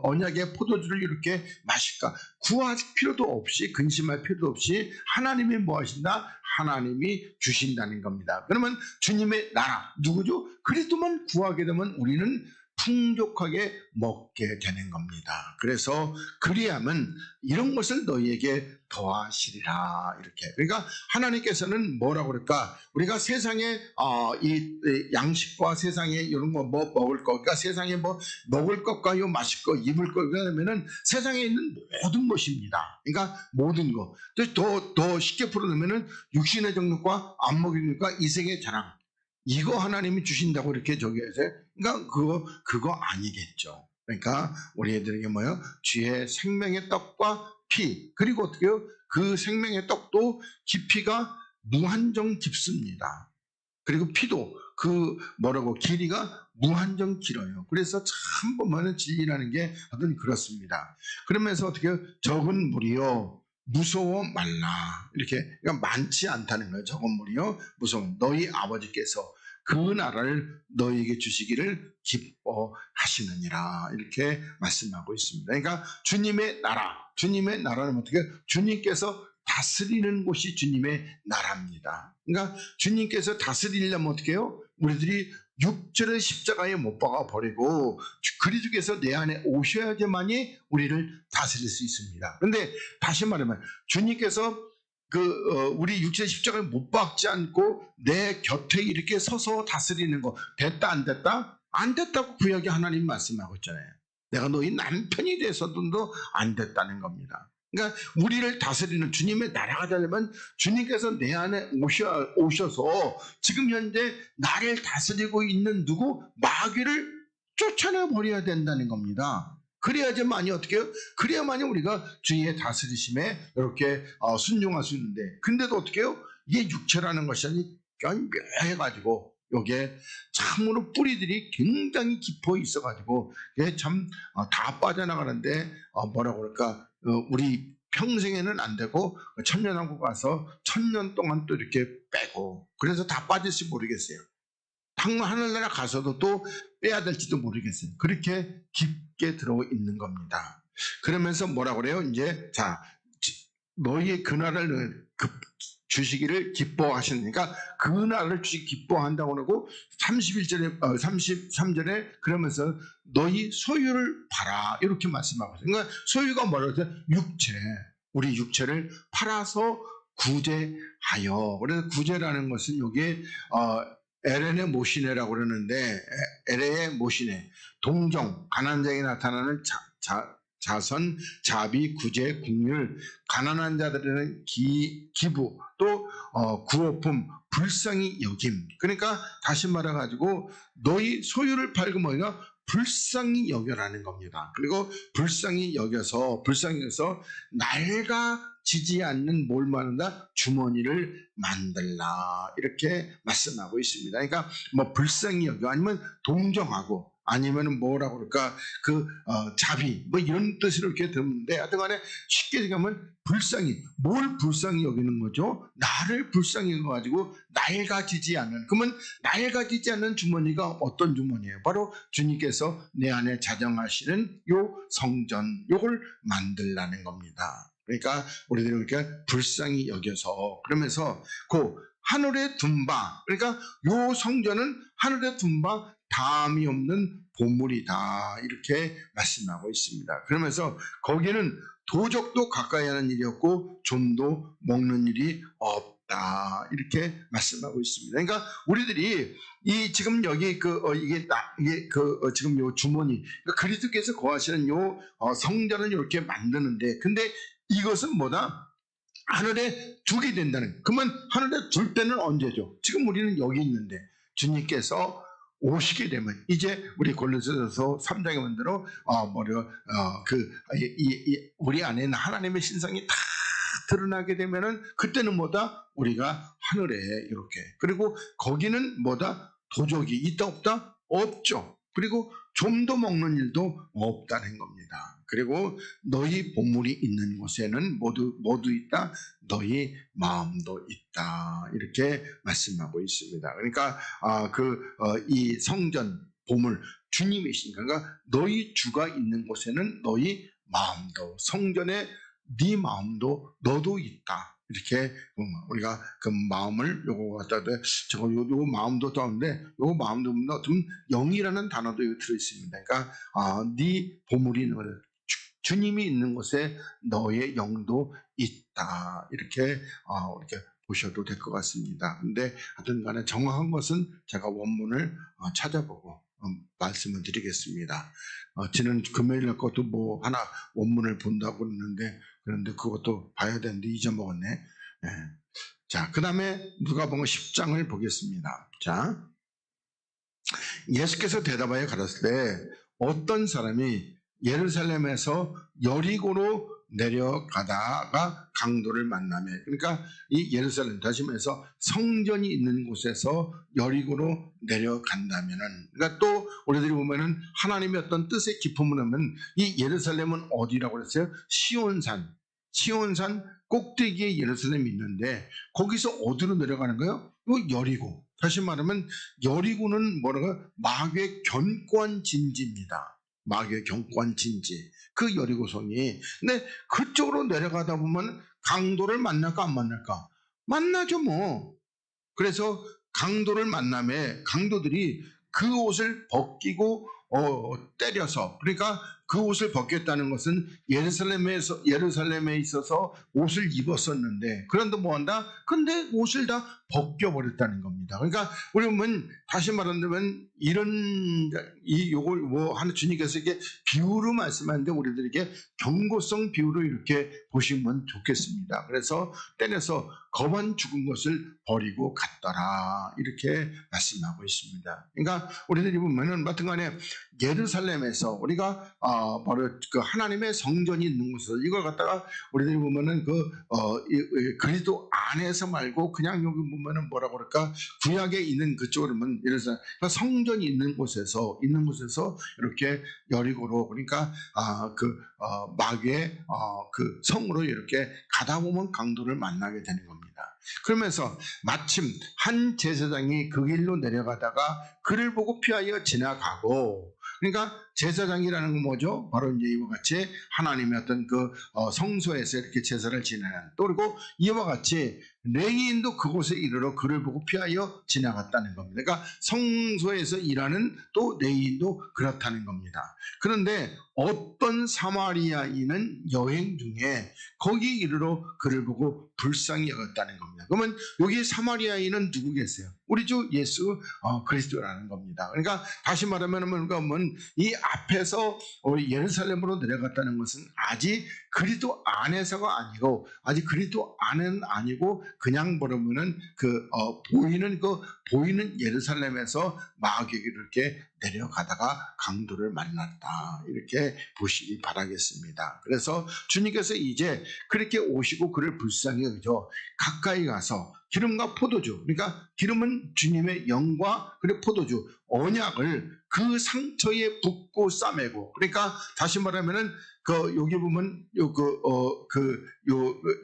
언약의 포도주를 이렇게 마실까? 구할 필요도 없이, 근심할 필요도 없이 하나님이 뭐 하신다? 하나님이 주신다는 겁니다. 그러면 주님의 나라 누구죠? 그리스도만 구하게 되면 우리는 풍족하게 먹게 되는 겁니다. 그래서 그리하면 이런 것을 너희에게 더하시리라 이렇게. 그러니까 하나님께서는 뭐라고 그럴까? 우리가 세상에 이 양식과 세상에 이런 거 뭐 먹을 거, 그러니까 세상에 뭐 먹을 것과 요 마실 거, 입을 거 그러면은 세상에 있는 모든 것입니다. 그러니까 모든 거. 더 쉽게 풀어놓으면은 육신의 정욕과 안 먹이니까 이생의 자랑. 이거 하나님이 주신다고 이렇게 저기해서, 그러니까 그거 아니겠죠. 그러니까 우리 애들에게 뭐요? 주의 생명의 떡과 피, 그리고 어떻게요? 그 생명의 떡도 깊이가 무한정 깊습니다. 그리고 피도 길이가 무한정 길어요. 그래서 참 보면은 진리라는 게 어떤 그렇습니다. 그러면서 어떻게요? 적은 무리요. 무서워 말라. 이렇게, 그러니까 많지 않다는 거예요. 적은 무리요. 무서워. 너희 아버지께서 그 나라를 너희에게 주시기를 기뻐하시느니라. 이렇게 말씀하고 있습니다. 그러니까 주님의 나라는 어떻게? 주님께서 다스리는 곳이 주님의 나라입니다. 그러니까 주님께서 다스리려면 어떻게 해요? 우리들이 육체를 십자가에 못 박아 버리고 그리스도께서 내 안에 오셔야지만이 우리를 다스릴 수 있습니다. 그런데 다시 말하면 주님께서 우리 육체 십자가에 못 박지 않고 내 곁에 이렇게 서서 다스리는 거 됐다 안 됐다? 안 됐다고 구약에 하나님 말씀하고 있잖아요. 내가 너희 남편이 돼서도 안 됐다는 겁니다. 그러니까 우리를 다스리는 주님의 나라가 되려면 주님께서 내 안에 오셔서 지금 현재 나를 다스리고 있는 누구? 마귀를 쫓아내 버려야 된다는 겁니다. 그래야지만이 어떻게 해요? 그래야만이 우리가 주의 다스리심에 이렇게 순종할 수 있는데, 근데도 어떻게 해요? 이게 육체라는 것이 묘해가지고 여기에 참으로 뿌리들이 굉장히 깊어 있어가지고 이게 참 다 빠져나가는데 뭐라고 그럴까? 우리 평생에는 안 되고 천년왕국 가서 1000년 동안 또 이렇게 빼고 그래서 다 빠질지 모르겠어요. 하늘나라 가서도 또 빼야 될지도 모르겠어요. 그렇게 깊게 들어 있는 겁니다. 그러면서 뭐라고 그래요? 이제 너희의 그 나라를 주시기를 기뻐하시니까 그 나라를 주시기 기뻐한다고 하고 33절에 그러면서 너희 소유를 팔아 이렇게 말씀하고 있어요. 그러니까 소유가 뭐라고 해서 우리 육체를 팔아서 구제하여. 그래서 구제라는 것은 여기에 에레네 모시네라고 그러는데, 에레의 모시네, 동정, 가난한 자에게 나타나는 자선, 자비, 구제, 국률, 가난한 자들에는 기부, 또 구호품, 불쌍히 여김. 그러니까 다시 말해가지고 너희 소유를 팔고 뭐가 불쌍히 여겨라는 겁니다. 그리고 불쌍히 여겨서 낡아지지 않는 뭘 말한다? 주머니를 만들라 이렇게 말씀하고 있습니다. 그러니까 뭐 불쌍히 여겨 아니면 동정하고 아니면 뭐라고 그럴까 자비 뭐 이런 뜻으로 이렇게 듣는데, 하여튼간에 쉽게 얘기하면 뭘 불쌍히 여기는 거죠? 나를 불쌍히 여겨가지고 낡아지지 않는. 그러면 낡아지지 않는 주머니가 어떤 주머니예요? 바로 주님께서 내 안에 자정하시는 요 성전, 요걸 만들라는 겁니다. 그러니까 우리들이 이렇게 불쌍히 여겨서, 그러면서 하늘에 둔 바, 그러니까 요 성전은 하늘에 둔 바 다함이 없는 보물이다 이렇게 말씀하고 있습니다. 그러면서 거기는 도적도 가까이 하는 일이 없고 좀도 먹는 일이 없다 이렇게 말씀하고 있습니다. 그러니까 우리들이 지금 여기 지금 요 주머니, 그러니까 그리스도께서 거하시는 요 성전을 이렇게 만드는데, 근데 이것은 뭐다? 하늘에 두게 된다는. 그러면 하늘에 둘 때는 언제죠? 지금 우리는 여기 있는데 주님께서 오시게 되면 이제 우리 골로새서 3장에 만들어 우리 안에 있는 하나님의 신성이 다 드러나게 되면은 그때는 뭐다? 우리가 하늘에 이렇게. 그리고 거기는 뭐다? 도적이 있다 없다? 없죠. 그리고 좀도 먹는 일도 없다는 겁니다. 그리고 너희 보물이 있는 곳에는 모두 있다. 너희 마음도 있다. 이렇게 말씀하고 있습니다. 그러니까 이 성전 보물 주님이시니까, 그러니까 너희 주가 있는 곳에는 너희 마음도, 성전에 네 마음도 너도 있다. 이렇게 우리가 그 마음을 요거 갖다 제가 요 마음도 떠는데 요 마음도 좀 영이라는 단어도 여기 들어 있습니다. 그러니까 네 보물이 있는 곳에, 주님이 있는 곳에 너의 영도 있다. 이렇게 보셔도 될 것 같습니다. 근데 하여튼 간에 정확한 것은 제가 원문을 찾아보고 말씀을 드리겠습니다. 지난 금요일 날 것도 뭐 하나 원문을 본다고 그런데 그것도 봐야 되는데 잊어먹었네. 예. 자, 그 다음에 누가복음 10장을 보겠습니다. 자, 예수께서 대답하여 가라사대 때 어떤 사람이 예루살렘에서 여리고로 내려가다가 강도를 만나며, 그러니까 이 예루살렘, 다시 말해서 성전이 있는 곳에서 여리고로 내려간다면은, 그러니까 또 우리들이 보면은 하나님의 어떤 뜻의 기품을 하면 이 예루살렘은 어디라고 그랬어요? 시온산 꼭대기에 예루살렘이 있는데 거기서 어디로 내려가는 거예요? 여리고. 다시 말하면 여리고는 뭐라고? 마귀의 견고한 진지입니다. 마귀의 견고한 진지. 그 여리고성이. 근데 그쪽으로 내려가다 보면 강도를 만날까 안 만날까? 만나죠 뭐. 그래서 강도를 만남에 강도들이 그 옷을 벗기고 때려서, 그러니까 그 옷을 벗겼다는 것은 예루살렘에 있어서 옷을 입었었는데, 그런데 뭐 한다? 근데 옷을 다 벗겨버렸다는 겁니다. 그러니까 우리는 다시 말한다면 요걸 뭐 하나 주님께서 이게 비유로 말씀하는데 우리들에게 경고성 비유로 이렇게 보시면 좋겠습니다. 그래서 때려서 거만 죽은 것을 버리고 갔더라. 이렇게 말씀하고 있습니다. 그러니까 우리들이 보면은 마찬가지에 예루살렘에서 우리가 바로 그 하나님의 성전이 있는 곳에서 이걸 갖다가 우리들이 보면은 그리스도 안에서 말고 그냥 여기 보면은 뭐라고 그럴까, 구약에 있는 그쪽으로 보면 예루살렘, 그러니까 성전이 있는 곳에서 이렇게 여리고로, 그러니까 마귀의 그 성으로 이렇게 가다 보면 강도를 만나게 되는 겁니다. 그러면서 마침 한 제사장이 그 길로 내려가다가 그를 보고 피하여 지나가고, 그러니까 제사장이라는 건 뭐죠? 바로 이제 이와 같이 하나님의 어떤 성소에서 이렇게 제사를 지내는, 또 그리고 이와 같이 레위인도 그곳에 이르러 그를 보고 피하여 지나갔다는 겁니다. 그러니까 성소에서 일하는 또 레위인도 그렇다는 겁니다. 그런데 어떤 사마리아인은 여행 중에 거기 이르러 그를 보고 불쌍히 여겼다는 겁니다. 그러면 여기 사마리아인은 누구겠어요? 우리 주 예수 그리스도라는 겁니다. 그러니까 다시 말하면 이 앞에서 예루살렘으로 내려갔다는 것은 아직 그리스도 안에서가 아니고, 아직 그리스도 안은 아니고 그냥 보면은 보이는 예루살렘에서 마귀에게 이렇게 내려가다가 강도를 만났다. 이렇게 보시기 바라겠습니다. 그래서 주님께서 이제 그렇게 오시고 그를 불쌍히 여기죠. 가까이 가서 기름과 포도주, 그러니까 기름은 주님의 영과 그리고 포도주, 언약을 그 상처에 붓고 싸매고, 그러니까 다시 말하면은 여기 보면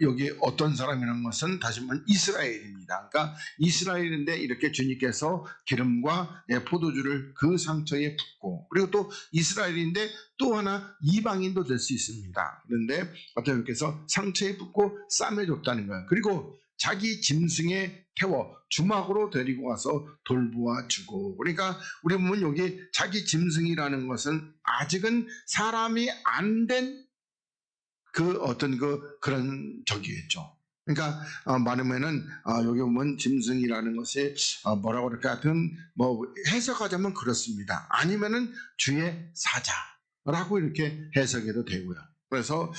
여기 어떤 사람이라는 것은 다시 말하면 이스라엘입니다. 그러니까 이스라엘인데 이렇게 주님께서 기름과 포도주를 그 상처에 붓고, 그리고 또 이스라엘인데 또 하나 이방인도 될 수 있습니다. 그런데 어떤 분께서 상처에 붓고 싸매줬다는 거예요. 그리고 자기 짐승에 태워 주막으로 데리고 가서 돌보아 주고, 그러니까 우리 보면 여기 자기 짐승이라는 것은 아직은 사람이 안 된 그런 적이겠죠. 그러니까 말하면은 여기 보면 짐승이라는 것이 뭐라고 그럴까, 하여튼 뭐 해석하자면 그렇습니다. 아니면은 주의 사자라고 이렇게 해석해도 되고요. 그래서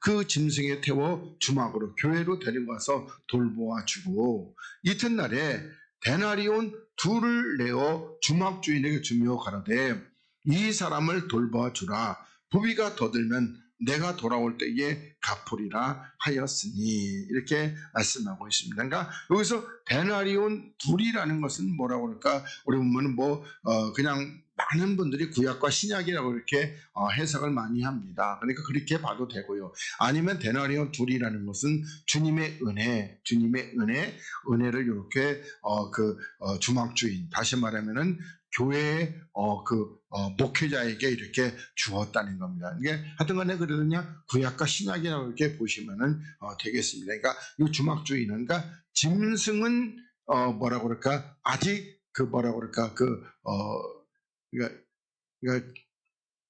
그 짐승에 태워 주막으로, 교회로 데리고 와서 돌보아 주고, 이튿날에 데나리온 둘을 내어 주막 주인에게 주며 가라되 이 사람을 돌보아 주라. 부비가 더 들면 내가 돌아올 때에 갚으리라 하였으니, 이렇게 말씀하고 있습니다. 그러니까 여기서 데나리온 둘이라는 것은 뭐라고 그럴까, 우리 보면은 그냥 많은 분들이 구약과 신약이라고 이렇게 해석을 많이 합니다. 그러니까 그렇게 봐도 되고요. 아니면 데나리온 둘이라는 것은 주님의 은혜를 이렇게 주막주인, 다시 말하면은 교회의 목회자에게 이렇게 주었다는 겁니다. 이게 하여튼간에 그러냐 구약과 신약이라고 이렇게 보시면은 되겠습니다. 그러니까 이 주막주의는 그러니까 짐승은 뭐라고 그럴까 아직 그러니까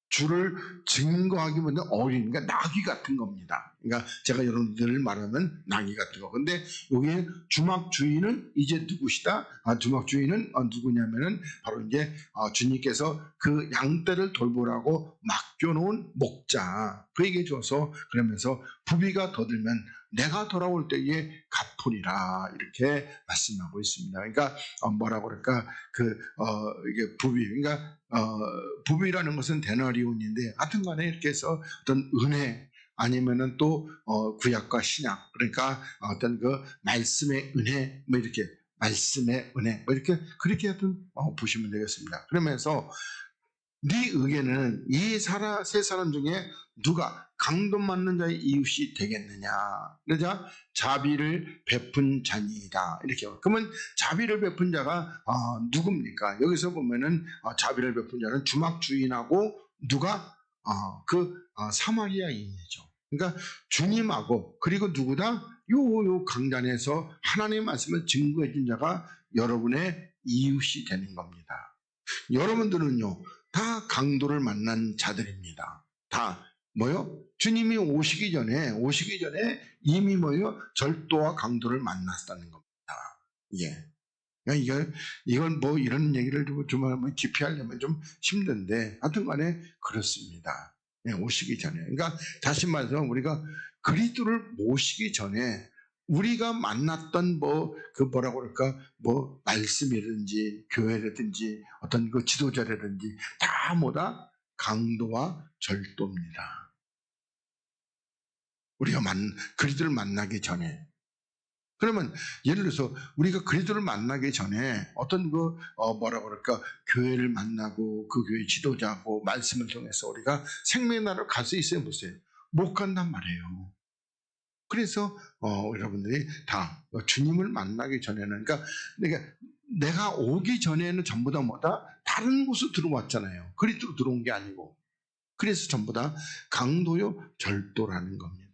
주를 증거하기보다 어린, 그러니까 나귀 같은 겁니다. 그러니까 제가 여러분들을 말하면 나귀 같은 거. 근데 여기 주막주인은 이제 누구시다? 주막주인은 누구냐면은 바로 이제 주님께서 그 양떼를 돌보라고 맡겨놓은 목자, 그에게 줘서 그러면서 부비가 더 들면 내가 돌아올 때에 갚으리라 이렇게 말씀하고 있습니다. 그러니까 뭐라고 그럴까 이게 부비, 그러니까 부비라는 것은 데나리온인데 하여튼간에 이렇게 해서 어떤 은혜 아니면은 또 구약과 신약, 그러니까 어떤 그 말씀의 은혜 뭐 이렇게 말씀의 은혜 뭐 이렇게 그렇게 하여튼 보시면 되겠습니다. 그러면서 네 의견은 이 세 사람 중에 누가 강도 맞는 자의 이웃이 되겠느냐? 그러자 자비를 베푼 자니이다. 이렇게. 그러면 자비를 베푼 자가 누굽니까? 여기서 보면은 자비를 베푼 자는 주막주인하고 누가 사마리아인이죠. 그러니까 주님하고 그리고 누구다? 요 강단에서 하나님의 말씀을 증거해 준 자가 여러분의 이웃이 되는 겁니다. 여러분들은요 다 강도를 만난 자들입니다. 다 뭐요? 주님이 오시기 전에 이미 뭐요? 절도와 강도를 만났다는 겁니다. 예. 이걸 뭐 이런 얘기를 좀 깊이 하려면 좀 힘든데 하여튼간에 그렇습니다. 예, 오시기 전에. 그러니까 다시 말해서 우리가 그리스도를 모시기 전에 우리가 만났던 뭐라고 그럴까 말씀이라든지 교회라든지 어떤 그 지도자라든지 다 뭐다 강도와 절도입니다. 우리가 그리스도를 만나기 전에. 그러면 예를 들어서 우리가 그리스도를 만나기 전에 어떤 뭐라고 그럴까 교회를 만나고 그 교회 지도자고 말씀을 통해서 우리가 생명의 나라로 갈 수 있어요, 보세요. 못 간단 말이에요. 그래서 여러분들이 다 주님을 만나기 전에는 그러니까 내가 오기 전에는 전부 다 다른 곳으로 들어왔잖아요. 그리스도로 들어온 게 아니고. 그래서 전부 다 강도요 절도라는 겁니다.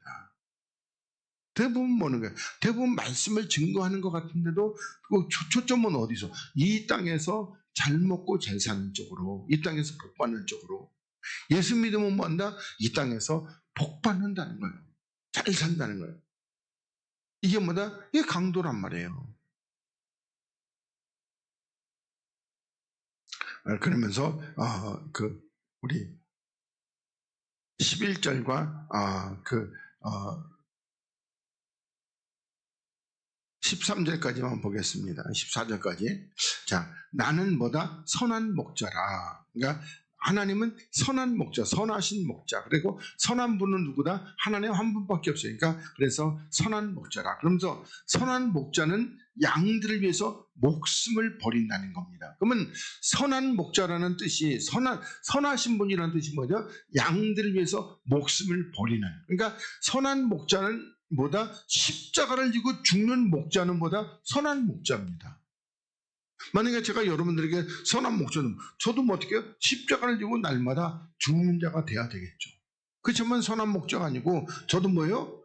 대부분 뭐는 거예요? 대부분 말씀을 증거하는 것 같은데도 그 초점은 어디서? 이 땅에서 잘 먹고 잘 사는 쪽으로, 이 땅에서 복 받는 쪽으로. 예수 믿으면 뭐한다? 이 땅에서 복 받는다는 거예요. 잘 산다는 거예요. 이게 뭐다? 이게 강도란 말이에요. 그러면서 우리 11절과 13절까지만 보겠습니다. 14절까지. 자, 나는 뭐다? 선한 목자라. 그러니까 하나님은 선한 목자, 선하신 목자. 그리고 선한 분은 누구다? 하나님 한 분밖에 없어요. 그러니까 그래서 선한 목자라. 그러면서 선한 목자는 양들을 위해서 목숨을 버린다는 겁니다. 그러면 선한 목자라는 뜻이 선하신 분이라는 뜻이 뭐죠? 양들을 위해서 목숨을 버리는. 그러니까 선한 목자는 뭐다? 십자가를 지고 죽는 목자는 뭐다? 선한 목자입니다. 만약에 제가 여러분들에게 선한 목자는 저도 어떻게 십자가를 지고 날마다 죽는 자가 돼야 되겠죠. 그렇지만 선한 목자가 아니고 저도 뭐예요?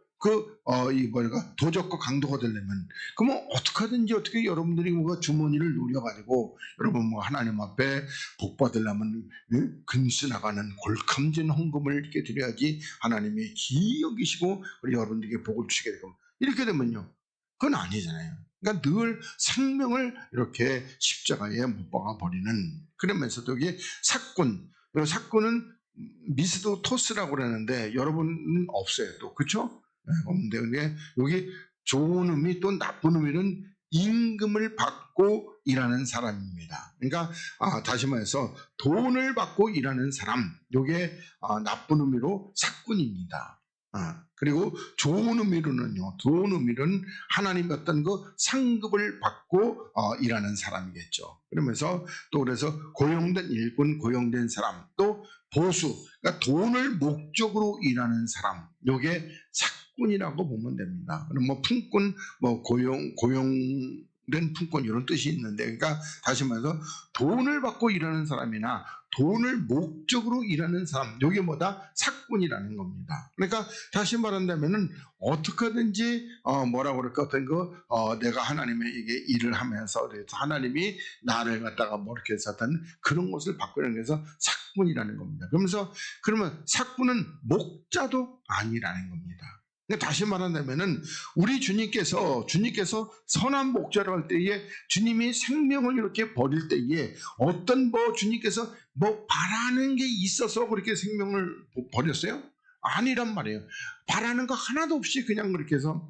도적과 강도가 되려면 그러면 어떻게 여러분들이 주머니를 노려가지고 여러분 하나님 앞에 복 받으려면 근수 나가는 골감진 헌금을 이렇게 드려야지 하나님이 기이 여기시고 우리 여러분들에게 복을 주시게 되고 이렇게 되면요 그건 아니잖아요. 그러니까 늘 생명을 이렇게 십자가에 못 박아 버리는. 그러면서도 이게 사꾼은 미스도토스라고 그러는데 여러분은 없어요 또 그렇죠? 없는데 근데 여기 좋은 의미 또 나쁜 의미는 임금을 받고 일하는 사람입니다. 그러니까 다시 말해서 돈을 받고 일하는 사람, 이게 나쁜 의미로 사꾼입니다. 그리고 좋은 의미로는요, 좋은 의미로는 하나님 어떤 그 상급을 받고 일하는 사람이겠죠. 그러면서 또 그래서 고용된 일꾼, 고용된 사람, 또 보수, 그러니까 돈을 목적으로 일하는 사람, 요게 삭군이라고 보면 됩니다. 그럼 뭐 품꾼, 뭐 고용된 품꾼 이런 뜻이 있는데, 그러니까 다시 말해서 돈을 받고 일하는 사람이나 돈을 목적으로 일하는 사람, 이게 뭐다? 삭군이라는 겁니다. 그러니까 다시 말한다면은 어떻게든지 뭐라고 그럴까, 어떤 내가 하나님에게 일을 하면서 그래서 하나님이 나를 갖다가 뭐 이렇게 해서 어떤 그런 것을 바꾸는 것에서 삭군이라는 겁니다. 그러면 삭군은 목자도 아니라는 겁니다. 그러니까 다시 말한다면은 우리 주님께서 선한 목자로 할 때에 주님이 생명을 이렇게 버릴 때에 어떤 주님께서 바라는 게 있어서 그렇게 생명을 버렸어요? 아니란 말이에요. 바라는 거 하나도 없이 그냥 그렇게 해서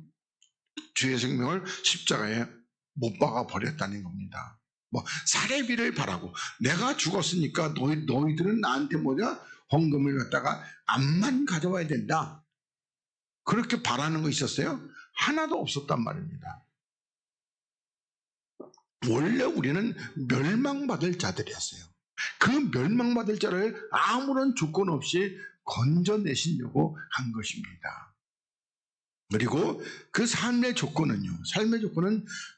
주의 생명을 십자가에 못 박아 버렸다는 겁니다. 사례비를 바라고 내가 죽었으니까 너희들은 나한테 헌금을 갖다가 암만 가져와야 된다. 그렇게 바라는 거 있었어요? 하나도 없었단 말입니다. 원래 우리는 멸망받을 자들이었어요. 그 멸망받을 자를 아무런 조건 없이 건져내시려고 한 것입니다. 그리고 그 삶의 조건은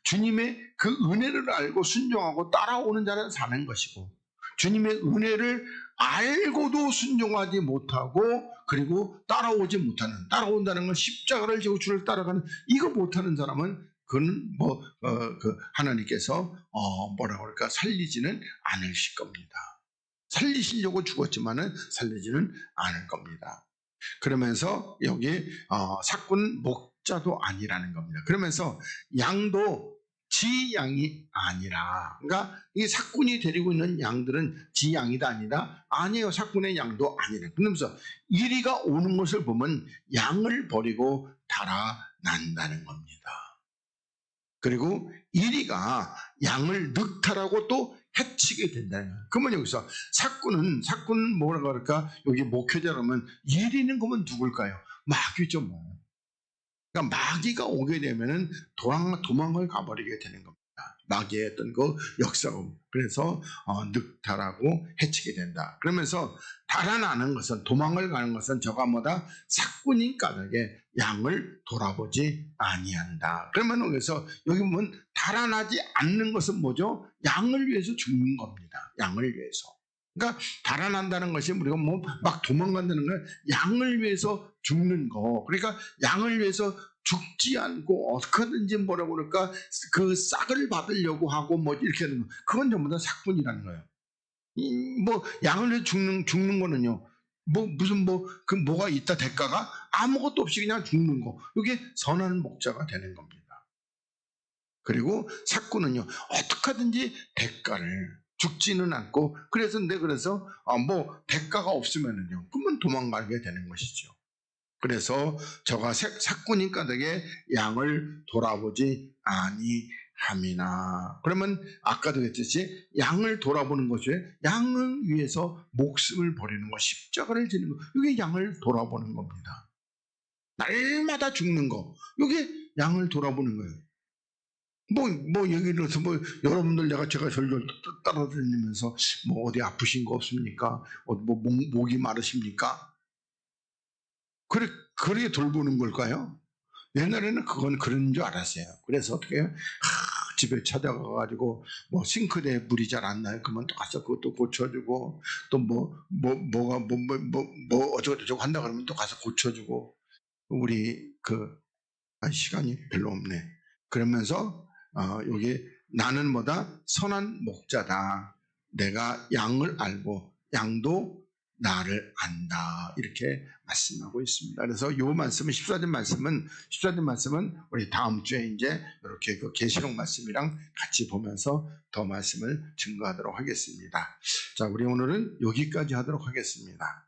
주님의 그 은혜를 알고 순종하고 따라오는 자는 사는 것이고, 주님의 은혜를 알고도 순종하지 못하고 그리고 따라온다는 건 십자가를 지고 주를 따라가는 이거 못하는 사람은 그는 하나님께서 뭐라고 할까, 살리지는 않으실 겁니다. 살리시려고 죽었지만은 살리지는 않을 겁니다. 그러면서 여기 삭군 목자도 아니라는 겁니다. 그러면서 양도 지 양이 아니라, 그러니까 이 삭군이 데리고 있는 양들은 지 양이다 아니라, 아니에요, 삭군의 양도 아니라. 그러면서 이리가 오는 것을 보면 양을 버리고 달아난다는 겁니다. 그리고 이리가 양을 늑탈하고 또 해치게 된다는 거예요. 그러면 여기서 삭군은 뭐라고 할까, 여기 목회자라면 이리는 그러면 누굴까요? 마귀죠. 그러니까 마귀가 오게 되면은 도망을 가버리게 되는 겁니다. 마귀의 어떤 역사가. 그래서 늑탈하고 해치게 된다. 그러면서 달아나는 것은, 도망을 가는 것은 저가 삭군인 까닭에 양을 돌아보지 아니한다. 그러면 여기서 여기 보면 달아나지 않는 것은 뭐죠? 양을 위해서 죽는 겁니다. 양을 위해서. 그러니까 달아난다는 것이 우리가 막 도망간다는 건 양을 위해서 죽는 거. 그러니까 양을 위해서 죽지 않고 어떻게든지 뭐라고 그럴까, 그 싹을 받으려고 하고 이렇게 하는 거. 그건 전부 다 삭군이라는 거예요. 양을 위해서 죽는 거는요, 뭐가 있다, 대가가 아무것도 없이 그냥 죽는 거. 이게 선한 목자가 되는 겁니다. 그리고 삭군은요, 어떻게든지 대가를 죽지는 않고, 그래서 대가가 없으면은요, 그러면 도망가게 되는 것이죠. 그래서 저가 삭군인 까닭에 양을 돌아보지 아니함이나. 그러면 아까도 했듯이 양을 돌아보는 것이, 양을 위해서 목숨을 버리는 것, 십자가를 지는 것, 이게 양을 돌아보는 겁니다. 날마다 죽는 거, 이게 양을 돌아보는 거예요. 예를 들어서 여러분들 제가 절절 따라다니면서 어디 아프신 거 없습니까? 목이 마르십니까? 그렇게 돌보는 걸까요? 옛날에는 그건 그런 줄 알았어요. 그래서 어떻게 해요? 집에 찾아가가지고 싱크대에 물이 잘 안 나요. 그러면 또 가서 그것도 고쳐주고, 또 어쩌고저쩌고 한다 그러면 또 가서 고쳐주고. 우리 시간이 별로 없네. 그러면서 여기 나는 선한 목자다. 내가 양을 알고 양도 나를 안다. 이렇게 말씀하고 있습니다. 그래서 이 말씀은 14절 말씀은 우리 다음 주에 이제 이렇게 계시록 말씀이랑 같이 보면서 더 말씀을 증거하도록 하겠습니다. 자, 우리 오늘은 여기까지 하도록 하겠습니다.